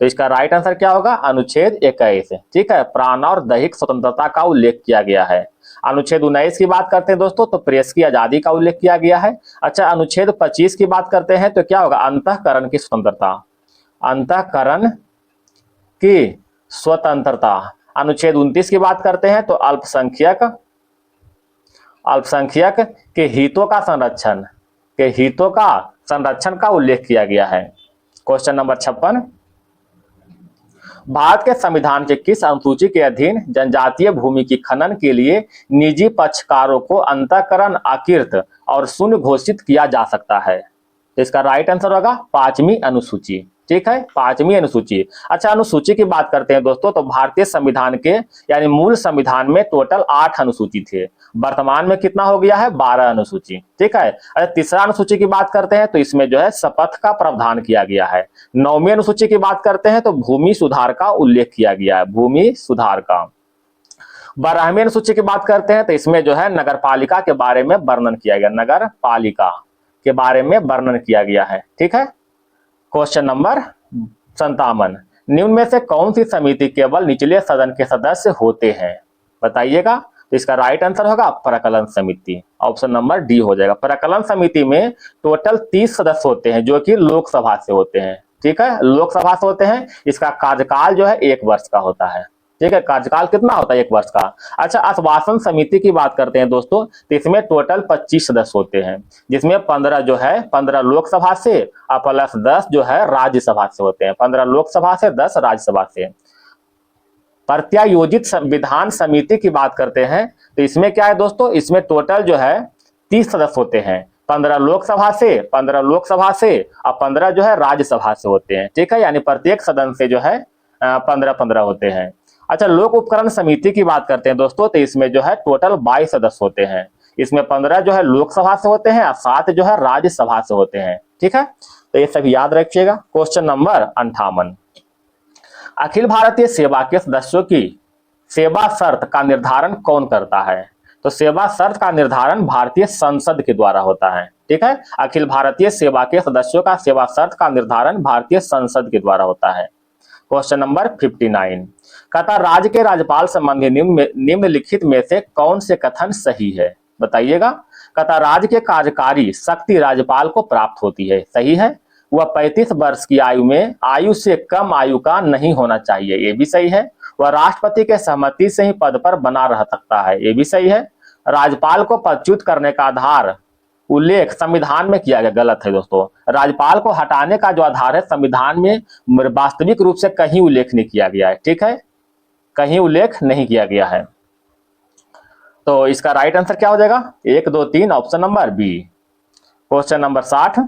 तो इसका राइट आंसर क्या होगा? अनुच्छेद 21। ठीक है, प्राण और दैहिक स्वतंत्रता का उल्लेख किया गया है। अनुच्छेद 19 की बात करते हैं दोस्तों तो प्रेस की आजादी का उल्लेख किया गया है। अच्छा, अनुच्छेद 25 की बात करते हैं तो क्या होगा? अंतःकरण की स्वतंत्रता, अंतःकरण की स्वतंत्रता। अनुच्छेद 29 की बात करते हैं तो अल्पसंख्यक के हितों का संरक्षण का उल्लेख किया गया है। क्वेश्चन नंबर 56, भारत के संविधान के किस अनुसूची के अधीन जनजातीय भूमि की खनन के लिए निजी पक्षकारों को अंतःकरण अकृत और शून्य घोषित किया जा सकता है? तो इसका राइट आंसर होगा 5वीं अनुसूची। ठीक है, 5वीं अनुसूची। अच्छा, अनुसूची की बात करते हैं दोस्तों, तो भारतीय संविधान के यानी मूल संविधान में टोटल 8 अनुसूची थे। वर्तमान में कितना हो गया है? 12 अनुसूची। ठीक है। अच्छा, तीसरा अनुसूची की बात करते हैं तो इसमें जो है शपथ का प्रावधान किया गया है। 9वीं अनुसूची की बात करते हैं तो भूमि सुधार का उल्लेख किया गया है, भूमि सुधार का। 12वीं अनुसूची की बात करते हैं तो इसमें जो है नगर पालिका के बारे में वर्णन किया गया, नगर पालिका के बारे में वर्णन किया गया है। ठीक है। क्वेश्चन नंबर 57, निम्न में से कौन सी समिति केवल निचले सदन के सदस्य होते हैं? बताइएगा। तो इसका राइट आंसर होगा प्रकलन समिति, ऑप्शन नंबर डी हो जाएगा। प्रकलन समिति में टोटल 30 सदस्य होते हैं जो कि लोकसभा से होते हैं। ठीक है, लोकसभा से होते हैं। इसका कार्यकाल जो है 1 वर्ष का होता है। ठीक है, कार्यकाल कितना होता है? 1 वर्ष का। अच्छा, आश्वासन समिति की बात करते हैं दोस्तों, तो इसमें टोटल 25 सदस्य होते हैं, जिसमें 15 जो है 15 लोकसभा से और प्लस 10 जो है राज्यसभा से होते हैं। 15 लोकसभा से, 10 राज्यसभा से। प्रत्यायोजित संविधान समिति की बात करते हैं तो इसमें क्या है दोस्तों? इसमें टोटल जो है 30 सदस्य होते हैं, 15 लोकसभा से, 15 लोकसभा से और 15 जो है राज्यसभा से होते हैं। ठीक है, यानी प्रत्येक सदन से जो है 15-15 होते हैं। अच्छा, लोक उपकरण समिति की बात करते हैं दोस्तों, तो इसमें जो है टोटल 22 सदस्य होते हैं। इसमें 15 जो है लोकसभा से होते हैं और 7 जो है राज्यसभा से होते हैं। ठीक है, तो ये सभी याद रखिएगा। क्वेश्चन नंबर 58, अखिल भारतीय सेवा के सदस्यों की सेवा शर्त का निर्धारण कौन करता है? तो सेवा शर्त का निर्धारण भारतीय संसद के द्वारा होता है। ठीक है, अखिल भारतीय सेवा के सदस्यों का सेवा शर्त का निर्धारण भारतीय संसद के द्वारा होता है। क्वेश्चन नंबर 59, कतर राज्य के राज्यपाल संबंधी निम्नलिखित में से कौन से कथन सही है? बताइएगा। कतर राज्य के कार्यकारी शक्ति राज्यपाल को प्राप्त होती है, सही है। वह 35 वर्ष की आयु में आयु से कम आयु का नहीं होना चाहिए, ये भी सही है। वह राष्ट्रपति के सहमति से ही पद पर बना रह सकता है, ये भी सही है। राज्यपाल को पदच्युत करने का आधार उल्लेख संविधान में किया गया, गलत है दोस्तों। राज्यपाल को हटाने का जो आधार है संविधान में वास्तविक रूप से कहीं उल्लेख नहीं किया गया है। ठीक है, कहीं उल्लेख नहीं किया गया है। तो इसका राइट आंसर क्या हो जाएगा? 1, 2, 3, option number B. Question number 60,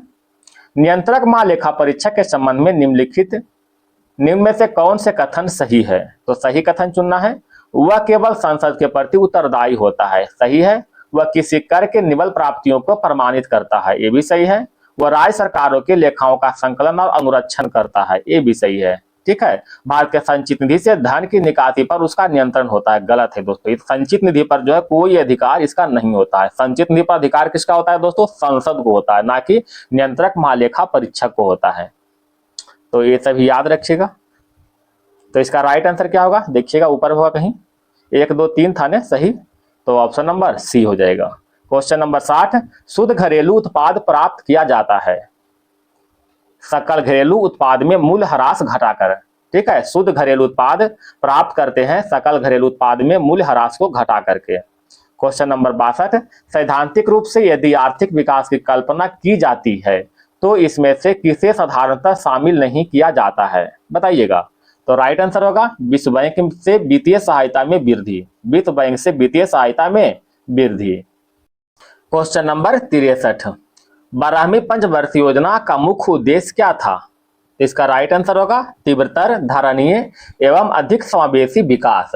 नियंत्रक महालेखा परीक्षक के संबंध में निम्न में से कौन से कथन सही है? तो सही कथन चुनना है। वह केवल संसद के प्रति उत्तरदायी होता है, सही है। वह किसी कर के निबल प्राप्तियों को प्रमाणित करता है, ये भी सही है। वह राज्य सरकारों के लेखाओं का संकलन और अनुरक्षण करता है, ये भी सही है। ठीक है, भारत के संचित निधि से धन की निकासी पर उसका नियंत्रण होता है, गलत है दोस्तों। इस संचित निधि पर जो है कोई अधिकार इसका नहीं होता है। संचित निधि पर अधिकार किसका होता है दोस्तों? संसद को होता है, ना कि नियंत्रक महालेखा परीक्षक को होता है। तो ये सभी याद रखिएगा। तो इसका राइट आंसर क्या होगा? देखिएगा ऊपर होगा कहीं, 1, 2, 3 था ना सही, तो ऑप्शन नंबर सी हो जाएगा। क्वेश्चन नंबर 60, शुद्ध घरेलू उत्पाद प्राप्त किया जाता है सकल घरेलू उत्पाद में मूल्य ह्रास घटाकर। ठीक है, शुद्ध घरेलू उत्पाद प्राप्त करते हैं सकल घरेलू उत्पाद में मूल्य ह्रास को घटा करके। क्वेश्चन नंबर 62, सैद्धांतिक रूप से यदि आर्थिक विकास की कल्पना की जाती है तो इसमें से किसे साधारणतः शामिल नहीं किया जाता है? बताइएगा। तो राइट आंसर होगा विश्व बैंक से वित्तीय सहायता में वृद्धि, विश्व बैंक से वित्तीय सहायता में वृद्धि। क्वेश्चन नंबर 63, 12वीं पंचवर्षीय योजना का मुख्य उद्देश्य क्या था? इसका राइट आंसर होगा तीव्रतर, धारणीय एवं अधिक समावेशी विकास।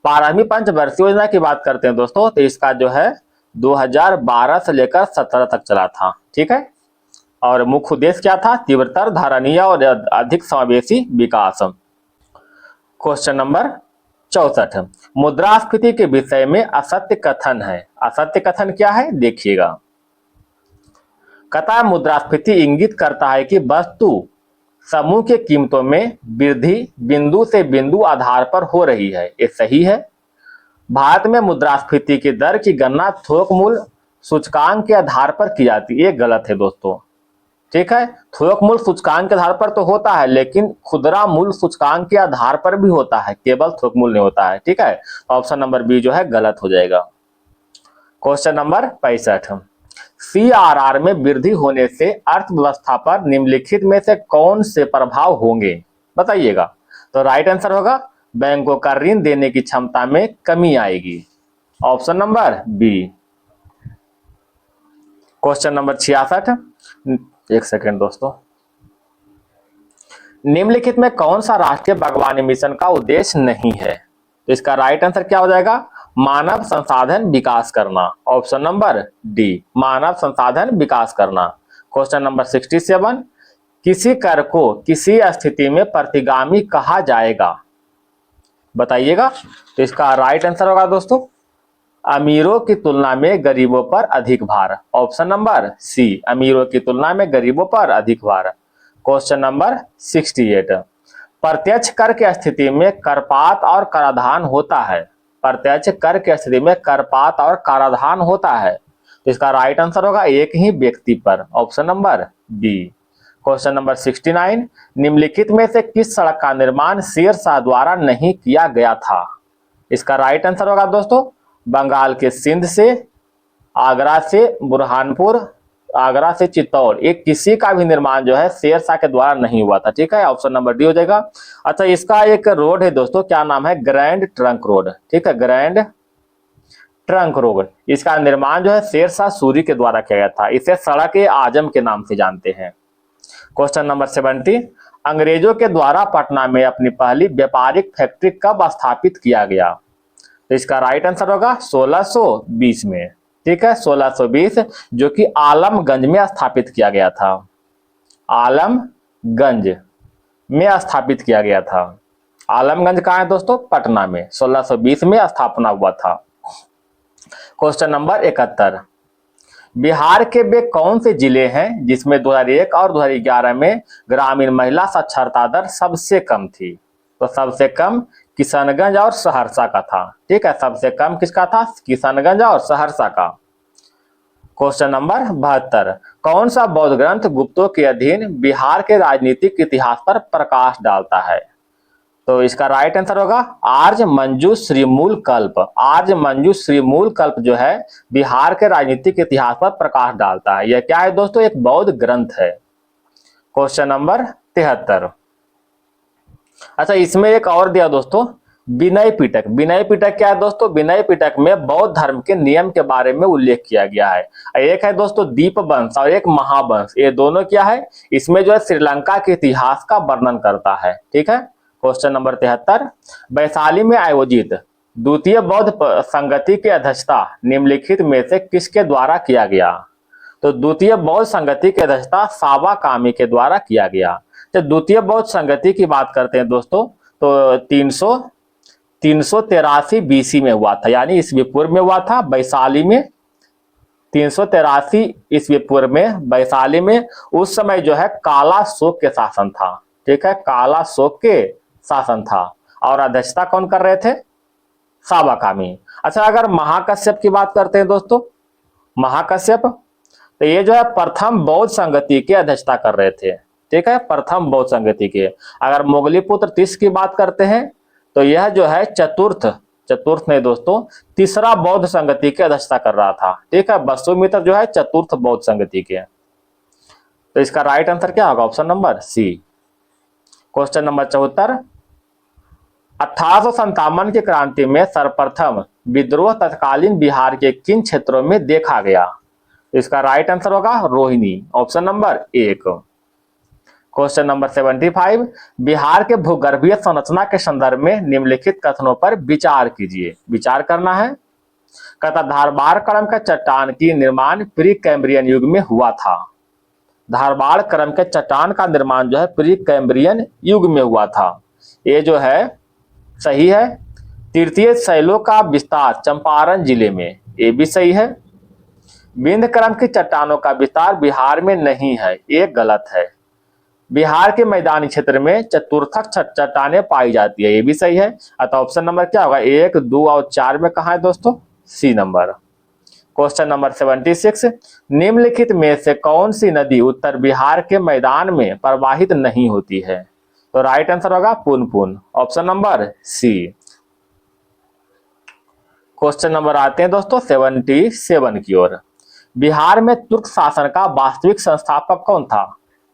12वीं पंचवर्षीय योजना की बात करते हैं दोस्तों, तो इसका जो है 2012 से लेकर 17 तक चला था। ठीक है, और मुख्य उद्देश्य क्या था? तीव्रतर, धारणीय और अधिक समावेशी विकास। क्वेश्चन नंबर 64, मुद्रास्फीति के विषय में असत्य कथन है। असत्य कथन क्या है? देखिएगा। कथा मुद्रास्फीति इंगित करता है कि वस्तु समूह के कीमतों में वृद्धि बिंदु से बिंदु आधार पर हो रही है, ये सही है। भारत में मुद्रास्फीति की दर की गणना थोक मूल्य सूचकांक के आधार पर की जाती है, ये गलत है दोस्तों। ठीक है, थोक मूल्य सूचकांक के आधार पर तो होता है, लेकिन खुदरा मूल्य सूचकांक के आधार पर भी होता है, केवल थोक मूल्य नहीं होता है। ठीक है, ऑप्शन नंबर बी जो है गलत हो जाएगा। क्वेश्चन नंबर 65, CRR में वृद्धि होने से अर्थव्यवस्था पर निम्नलिखित में से कौन से प्रभाव होंगे? बताइएगा। तो राइट आंसर होगा बैंकों का ऋण देने की क्षमता में कमी आएगी। Option number B. Question number 66, एक सेकेंड दोस्तों। निम्नलिखित में कौन सा राष्ट्रीय बागवानी मिशन का उद्देश्य नहीं है? तो इसका राइट आंसर क्या हो जाएगा? मानव संसाधन विकास करना। ऑप्शन नंबर डी, मानव संसाधन विकास करना। क्वेश्चन नंबर 67, किसी कर को किसी स्थिति में प्रतिगामी कहा जाएगा? बताइएगा। तो इसका राइट आंसर होगा दोस्तों अमीरों की तुलना में गरीबों पर अधिक भार। ऑप्शन नंबर सी, अमीरों की तुलना में गरीबों पर अधिक भार। क्वेश्चन नंबर 68, प्रत्यक्ष कर की स्थिति में करपात और कराधान होता है। प्रत्यक्ष कर की स्थिति में करपात और कराधान होता है, तो इसका राइट आंसर होगा एक ही व्यक्ति पर। Option number B. Question number 69, निम्नलिखित में से किस सड़क का निर्माण शेरशाह द्वारा नहीं किया गया था? इसका राइट आंसर होगा दोस्तों बंगाल के सिंध से, आगरा से बुरहानपुर, आगरा से चित्तौड़, एक किसी का भी निर्माण जो है शेरशाह के द्वारा नहीं हुआ था। ठीक है, ऑप्शन नंबर डी हो जाएगा। अच्छा, इसका एक रोड है दोस्तों, क्या नाम है? Grand trunk road. ठीक है, ग्रैंड ट्रंक रोड, इसका निर्माण जो है शेरशाह सूरी के द्वारा किया गया था। इसे सड़क ए आजम के नाम से जानते हैं। क्वेश्चन नंबर 70, अंग्रेजों के द्वारा पटना में अपनी पहली व्यापारिक फैक्ट्री कब स्थापित किया गया? तो इसका राइट आंसर होगा 1620 में। ठीक है, 1620, जो कि आलमगंज में स्थापित किया गया था। आलमगंज में स्थापित किया गया था। आलमगंज कहाँ है दोस्तों? पटना में। 1620 में स्थापना हुआ था। क्वेश्चन नंबर 71, बिहार के वे कौन से जिले हैं जिसमें 2001 और 2011 में ग्रामीण महिला साक्षरता दर सबसे कम थी? तो सबसे कम किशनगंज और सहरसा का था। ठीक है, सबसे कम किसका था? किशनगंज और सहरसा का। क्वेश्चन नंबर 72, कौन सा बौद्ध ग्रंथ गुप्तों के अधीन बिहार के राजनीतिक इतिहास पर प्रकाश डालता है? तो इसका राइट आंसर होगा आर्य मंजू श्रीमूल कल्प। आर्य मंजू श्रीमूल कल्प जो है बिहार के राजनीतिक इतिहास पर प्रकाश डालता है। यह क्या है दोस्तों? एक बौद्ध ग्रंथ है। क्वेश्चन नंबर 73, अच्छा इसमें एक और दिया दोस्तों, विनय पिटक। विनय पिटक क्या है दोस्तों? विनय पिटक में बौद्ध धर्म के नियम के बारे में उल्लेख किया गया है। एक है दोस्तों दीपवंश और एक महावंश, ये दोनों क्या है? इसमें जो है श्रीलंका के इतिहास का वर्णन करता है। ठीक है, क्वेश्चन नंबर 73, वैशाली में आयोजित द्वितीय बौद्ध संगति की अध्यक्षता निम्नलिखित में से किसके द्वारा किया गया? तो द्वितीय बौद्ध संगति की अध्यक्षता सावा कामी के द्वारा किया गया। तो द्वितीय बौद्ध संगति की बात करते हैं दोस्तों, तो 383 बीसी में हुआ था, यानी ईस्वी पूर्व में हुआ था। वैशाली में 383 ईस्वी पूर्व में वैशाली में, उस समय जो है काला शोक के शासन था। ठीक है, काला शोक के शासन था और अध्यक्षता कौन कर रहे थे? सावा कामी। अच्छा, अगर महाकश्यप की बात करते हैं दोस्तों, महाकश्यप, तो ये जो है प्रथम बौद्ध संगति की अध्यक्षता कर रहे थे। ठीक है, प्रथम बौद्ध संगति के। अगर मोगलीपुत्र तीस की बात करते हैं तो यह जो है चतुर्थ नहीं दोस्तों, तीसरा बौद्ध संगति की अध्यक्षता कर रहा था। ठीक है, वसुमित्र जो है चतुर्थ बौद्ध संगति के। तो इसका राइट आंसर क्या होगा? Option number C. Question number 74, 1857 की क्रांति में सर्वप्रथम विद्रोह तत्कालीन बिहार के किन क्षेत्रों में देखा गया? इसका राइट आंसर होगा Rohini. Option number 1। Question number 75, Bihar के भूगर्भीय संरचना के संदर्भ में निम्नलिखित कथनों पर विचार कीजिए। विचार करना है। कहता धारबाड़ क्रम के चट्टान की निर्माण प्री कैम्ब्रियन युग में हुआ था। धारबाड़ क्रम के चट्टान का निर्माण जो है प्री कैम्ब्रियन युग में हुआ था, ये जो है सही है। तृतीय शैलों का विस्तार चंपारण जिले में, ये भी सही है। विंध्य क्रम की चट्टानों का विस्तार बिहार में नहीं है, ये गलत है। बिहार के मैदानी क्षेत्र में चतुर्थक चट्टानें पाई जाती है, ये भी सही है। अतः ऑप्शन नंबर क्या होगा? 1, 2 और 4 में कहा है दोस्तों? सी नंबर। क्वेश्चन नंबर 76, निम्नलिखित में से कौन सी नदी उत्तर बिहार के मैदान में प्रवाहित नहीं होती है? तो राइट आंसर होगा Punpun. Option number C. Question number आते हैं दोस्तों 77 की ओर। बिहार में तुर्क शासन का वास्तविक संस्थापक कौन था?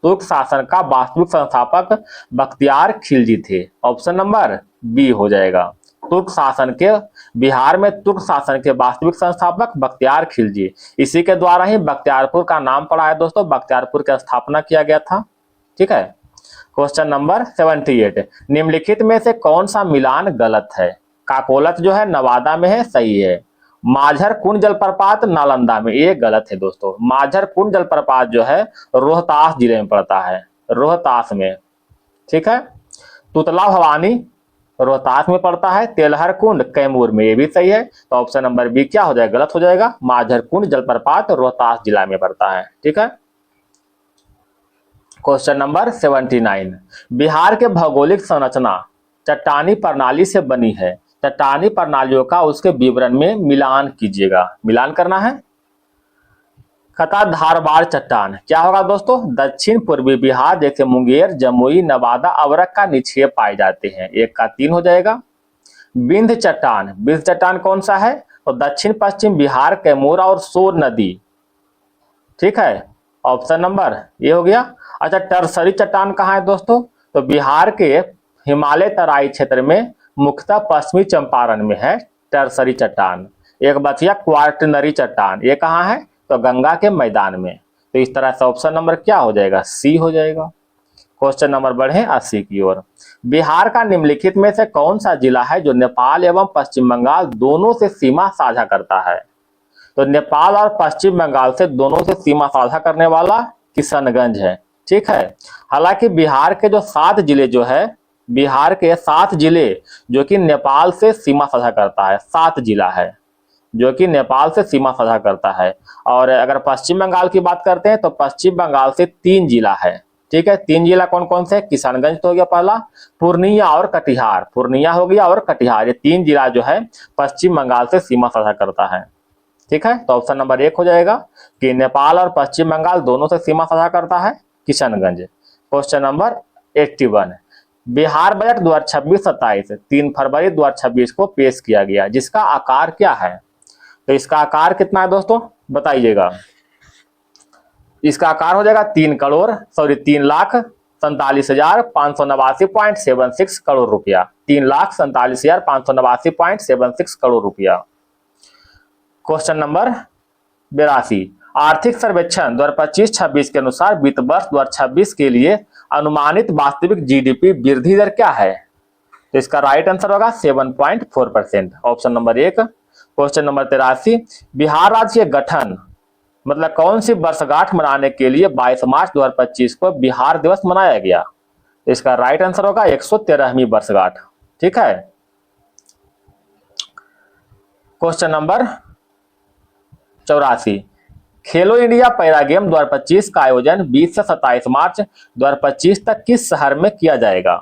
तुर्क शासन का वास्तविक संस्थापक बख्तियार खिलजी थे। ऑप्शन नंबर बी हो जाएगा। तुर्क शासन के बिहार में तुर्क शासन के वास्तविक संस्थापक बख्तियार खिलजी, इसी के द्वारा ही बख्तियारपुर का नाम पड़ा है दोस्तों, बख्तियारपुर की स्थापना किया गया था। ठीक है। क्वेश्चन नंबर 78, निम्नलिखित में से कौन सा मिलान गलत है? काकोलत जो है नवादा में है, सही है। माझर कुंड जलप्रपात नालंदा में, ये गलत है दोस्तों। माझर कुंड जलप्रपात जो है रोहतास जिले में पड़ता है, रोहतास में। ठीक है। तुतला भवानी रोहतास में पड़ता है। तेलहर कुंड कैमूर में, ये भी सही है। तो ऑप्शन नंबर बी क्या हो जाएगा? गलत हो जाएगा। माझर कुंड जलप्रपात रोहतास जिला में पड़ता है। ठीक है। क्वेश्चन नंबर 79, बिहार के भौगोलिक संरचना चट्टानी प्रणाली से बनी है। चट्टानी प्रणालियों का उसके विवरण में मिलान कीजिएगा। मिलान करना है। कथा धारवाड़ चट्टान क्या होगा दोस्तों? दक्षिण पूर्वी बिहार जैसे मुंगेर, जमुई, नवादा, अवरक का निक्षेप पाए जाते हैं। 1 का 3 हो जाएगा। बिंद चट्टान, बिंद चट्टान कौन सा है? तो दक्षिण पश्चिम बिहार, कैमूर और सोर नदी। ठीक है। ऑप्शन नंबर ये हो गया। अच्छा, टरसरी चट्टान कहाँ है दोस्तों? तो बिहार के हिमालय तराई क्षेत्र में, मुख्यतः पश्चिमी चंपारण में है टरसरी चट्टान। एक बचिया क्वार्टनरी चट्टान, ये कहाँ है? तो गंगा के मैदान में। तो इस तरह से ऑप्शन नंबर क्या हो जाएगा? सी हो जाएगा। क्वेश्चन नंबर बढ़े 80 की ओर। बिहार का निम्नलिखित में से कौन सा जिला है जो नेपाल एवं पश्चिम बंगाल दोनों से सीमा साझा करता है? तो नेपाल और पश्चिम बंगाल से दोनों से सीमा साझा करने वाला किशनगंज है। ठीक है। हालांकि बिहार के जो 7 जिले जो है, बिहार के 7 जिले जो कि नेपाल से सीमा साझा करता है, 7 जिला है जो कि नेपाल से सीमा साझा करता है। और अगर पश्चिम बंगाल की बात करते हैं तो पश्चिम बंगाल से 3 जिला है। ठीक है। 3 जिला कौन कौन से? किशनगंज तो हो गया पहला, पूर्णिया और कटिहार, पूर्णिया हो गया और कटिहार, ये 3 जिला जो है पश्चिम बंगाल से सीमा साझा करता है। ठीक है। तो ऑप्शन नंबर 1 हो जाएगा कि नेपाल और पश्चिम बंगाल दोनों से सीमा साझा करता है Kishanganj. Question number 81, Bihar budget 2026-27 3 फरवरी 2026 को पेश किया गया, जिसका आकार क्या है? तो इसका आकार कितना है दोस्तों? बताइएगा। इसका आकार हो जाएगा 3,47,589,576 करोड़ रुपया। 3,47,589,576 करोड़ रुपया। क्वेश्चन नंबर 82, आर्थिक सर्वेक्षण 2025-26 के अनुसार वित्त वर्ष 2026 के लिए अनुमानित वास्तविक जीडीपी वृद्धि दर क्या है? तो इसका राइट आंसर होगा 7.4%। Option number 1। Question number 83, Bihar राज्य के गठन मतलब कौन सी वर्षगांठ मनाने के लिए 22 मार्च 2025 को बिहार दिवस मनाया गया? तो इसका राइट आंसर होगा 113वीं वर्षगांठ। ठीक है। क्वेश्चन नंबर 84, खेलो इंडिया पैरा गेम 2025 का आयोजन 20 से 27 मार्च 2025 तक किस शहर में किया जाएगा?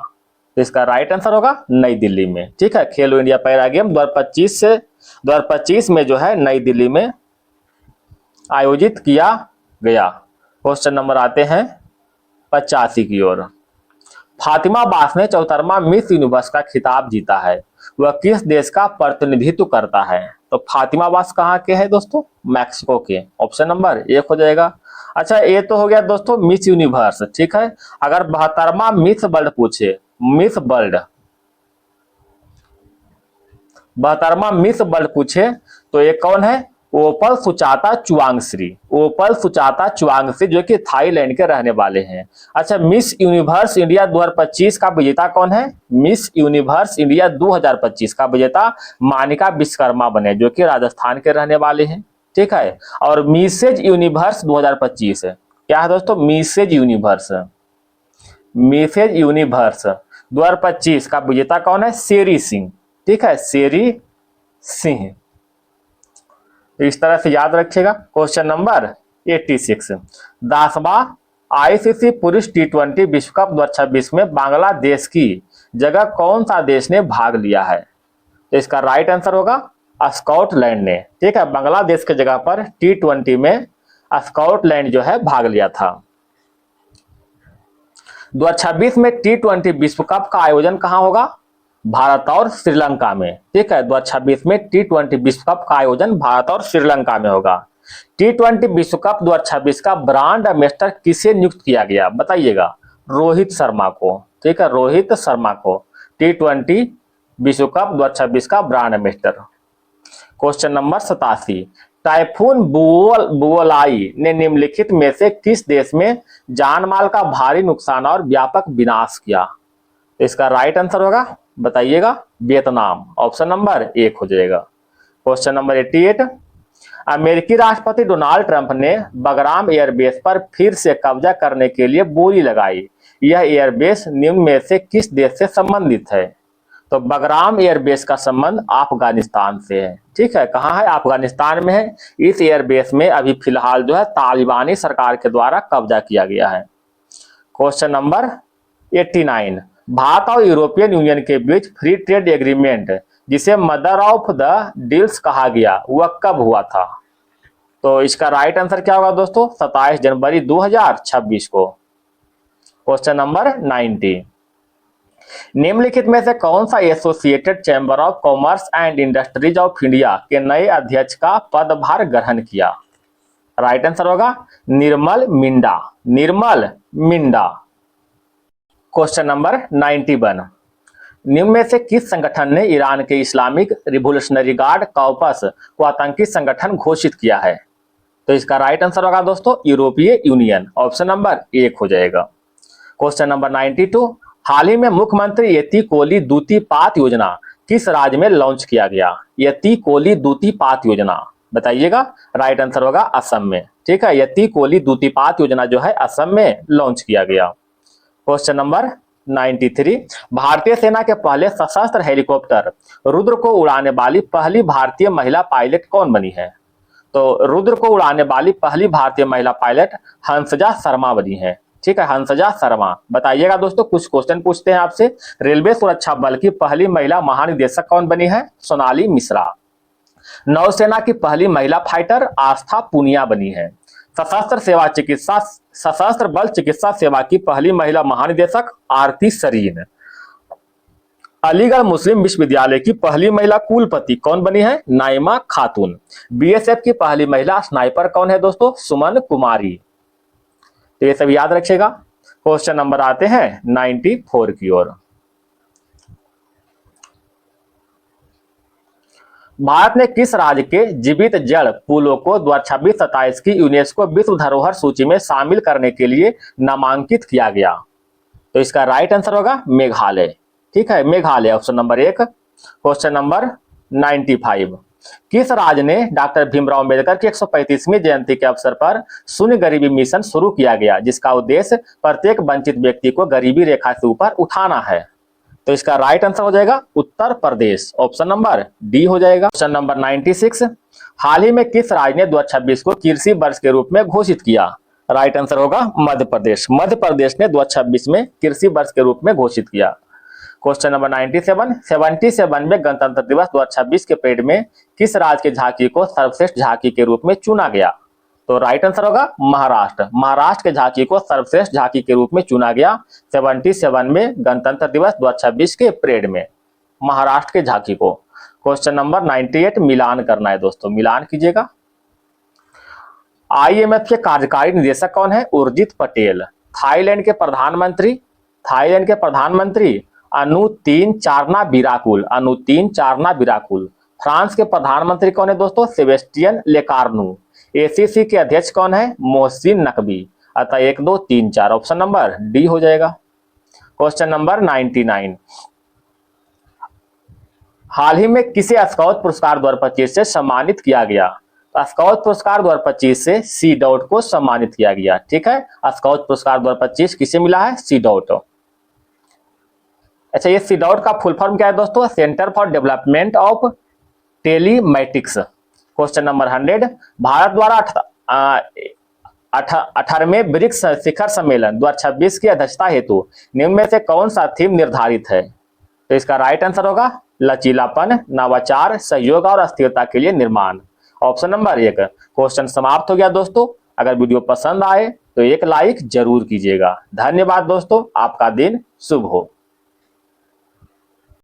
तो इसका राइट आंसर होगा नई दिल्ली में। ठीक है। खेलो इंडिया पैरा गेम 2025 में जो है नई दिल्ली में आयोजित किया गया। क्वेश्चन नंबर आते हैं 85 की ओर। फातिमा बास ने 74वां मिस यूनिवर्स का खिताब जीता है, वह किस देश का प्रतिनिधित्व करता है? तो फातिमा बास कहाँ के हैं दोस्तों? मैक्सिको के। ऑप्शन नंबर 1 हो जाएगा। अच्छा, ये तो हो गया दोस्तों मिस यूनिवर्स। ठीक है। अगर 72वां मिस वर्ल्ड पूछे, मिस वर्ल्ड 72वां मिस वर्ल्ड पूछे तो ये कौन है? ओपल सुचाता चुवांगश्री। ओपल सुचाता चुवांगश्री जो कि थाईलैंड के रहने वाले हैं। अच्छा, मिस यूनिवर्स इंडिया 2025 का विजेता कौन है? मिस यूनिवर्स इंडिया 2025 का विजेता मानिका विश्वकर्मा बने, जो कि राजस्थान के रहने वाले हैं। ठीक है। और मिसेज यूनिवर्स 2025 क्या है दोस्तों? मिसेज यूनिवर्स, मिसेज यूनिवर्स 2025 का विजेता कौन है? शेरी सिंह। ठीक है, शेरी सिंह। इस तरह से याद रखिएगा। क्वेश्चन नंबर 86, 10वां आईसीसी पुरुष T20 विश्व कप 2026 में बांग्लादेश की जगह कौन सा देश ने भाग लिया है? तो इसका राइट आंसर होगा स्कॉटलैंड ने। ठीक है। बांग्लादेश की जगह पर T20 में स्कॉटलैंड जो है भाग लिया था। 2026 में T20 विश्व कप का आयोजन कहां होगा? भारत और श्रीलंका में। ठीक है। 2026 में T20 विश्व कप का आयोजन भारत और श्रीलंका में होगा। T20 विश्व कप 2026 का ब्रांड एम्बेसडर किसे नियुक्त किया गया, बताइएगा। रोहित शर्मा को, ठीक है, रोहित शर्मा को T20 विश्व कप 2026 का brand ambassador. Question number 87, typhoon Bualoi ने निम्नलिखित में से किस देश में जानमाल का भारी नुकसान और व्यापक विनाश किया। इसका राइट आंसर होगा, बताइएगा, वियतनाम। ऑप्शन नंबर 1 हो जाएगा। क्वेश्चन नंबर 88, अमेरिकी राष्ट्रपति डोनाल्ड ट्रंप ने बगराम एयरबेस पर फिर से कब्जा करने के लिए बोली लगाई। यह एयरबेस निम्न में से किस देश से संबंधित है। तो बगराम एयरबेस का संबंध अफगानिस्तान से है, ठीक है। कहाँ है, अफगानिस्तान में है। इस एयरबेस में अभी फिलहाल जो है तालिबानी सरकार के द्वारा कब्जा किया गया है। क्वेश्चन नंबर 89, भारत और यूरोपियन यूनियन के बीच फ्री ट्रेड एग्रीमेंट जिसे मदर ऑफ द डील्स कहा गया वह कब हुआ था। तो इसका राइट आंसर क्या होगा दोस्तों, 27 जनवरी 2026 को। क्वेश्चन नंबर 90, निम्नलिखित में से कौन सा associated chamber of commerce and industries of India के नए अध्यक्ष का पदभार ग्रहण किया। राइट आंसर होगा निर्मल मिंडा, निर्मल मिंडा। क्वेश्चन नंबर 91, निम्न में से किस संगठन ने ईरान के इस्लामिक रिवोल्यूशनरी गार्ड कॉर्पस को आतंकी संगठन घोषित किया है। तो इसका राइट आंसर होगा दोस्तों यूरोपीय यूनियन। ऑप्शन नंबर 1 हो जाएगा। क्वेश्चन नंबर 92, हाल ही में मुख्यमंत्री यति कोली दूतीपात योजना किस राज्य में लॉन्च किया गया। यति कोली दूतीपात योजना, बताइएगा। राइट आंसर होगा असम में, ठीक है। यति कोली दूतीपात योजना जो है असम में लॉन्च किया गया। क्वेश्चन नंबर 93, भारतीय सेना के पहले सशस्त्र हेलीकॉप्टर रुद्र को उड़ाने वाली पहली भारतीय महिला पायलट कौन बनी है। तो रुद्र को उड़ाने वाली पहली भारतीय महिला पायलट हंसजा शर्मा बनी है, ठीक है, हंसजा शर्मा। बताइएगा दोस्तों, कुछ क्वेश्चन पूछते हैं आपसे। रेलवे सुरक्षा बल की पहली महिला महानिदेशक कौन बनी है। सोनाली मिश्रा। नौसेना की पहली महिला फाइटर आस्था पुनिया बनी है। सशस्त्र बल चिकित्सा सेवा की पहली महिला महानिदेशक आरती सरीन। अलीगढ़ मुस्लिम विश्वविद्यालय की पहली महिला कुलपति कौन बनी है। नाइमा खातून। बीएसएफ की पहली महिला स्नाइपर कौन है दोस्तों। सुमन कुमारी। तो ये सब याद रखिएगा। क्वेश्चन नंबर आते हैं 94 की ओर। भारत ने किस राज्य के जीवित जड़ पुलों को 2026-27 की यूनेस्को विश्व धरोहर सूची में शामिल करने के लिए नामांकित किया गया। तो इसका राइट आंसर होगा मेघालय, ठीक है, Meghalaya. Option number 1। Question number 95, किस राज्य ने डॉक्टर भीमराव अंबेडकर की 135वीं जयंती के अवसर पर शून्य गरीबी मिशन शुरू किया गया, जिसका उद्देश्य प्रत्येक वंचित व्यक्ति को गरीबी रेखा से ऊपर उठाना है। तो इसका राइट आंसर हो जाएगा Uttar Pradesh. Option number D हो जाएगा। क्वेश्चन नंबर 96, हाल ही में किस राज्य ने 2026 को कृषि वर्ष के रूप में घोषित किया। राइट आंसर होगा मध्य प्रदेश। मध्य प्रदेश ने 2026 में कृषि वर्ष के रूप में घोषित किया। क्वेश्चन नंबर 97, 77वें गणतंत्र दिवस 2026 के परेड में किस राज्य की झांकी को सर्वश्रेष्ठ झांकी के रूप में चुना गया। तो राइट आंसर होगा महाराष्ट्र। महाराष्ट्र के झांकी को सर्वश्रेष्ठ झांकी के रूप में चुना गया 77वें गणतंत्र दिवस 2026 के परेड में, महाराष्ट्र के झांकी को। क्वेश्चन नंबर 98, मिलान करना है दोस्तों, मिलान कीजिएगा। आईएमएफ के कार्यकारी निदेशक कौन है। उर्जित पटेल। थाईलैंड के प्रधानमंत्री अनुतीन चारना विराकुल। अनुतीन चारना विराकुल। फ्रांस के प्रधानमंत्री कौन है दोस्तों। सेबेस्टियन लेकार्नू। एसीसी के अध्यक्ष कौन है। मोहसिन नकवी। अतः 1, 2, 3, 4 ऑप्शन नंबर डी हो जाएगा। क्वेश्चन नंबर 99, हाल ही में किसे स्काउट पुरस्कार 2025 से सम्मानित किया गया। स्काउट पुरस्कार 2025 से सी डॉट को सम्मानित किया गया, ठीक है। स्काउट पुरस्कार 2025 किसे मिला है। C DOT. अच्छा, ये सी डॉट का फुल फॉर्म क्या है दोस्तों। Centre for development of telematics. Question number 100, Bharat द्वारा 18वें ब्रिक्स शिखर सम्मेलन 2026 की अध्यक्षता हेतु निम्न में से कौन सा थीम निर्धारित है। तो इसका राइट आंसर होगा लचीलापन, नवाचार, सहयोग और अस्थिरता के लिए निर्माण। Option number 1। क्वेश्चन समाप्त हो गया दोस्तों। अगर वीडियो पसंद आए तो एक लाइक जरूर कीजिएगा। धन्यवाद दोस्तों, आपका दिन शुभ हो।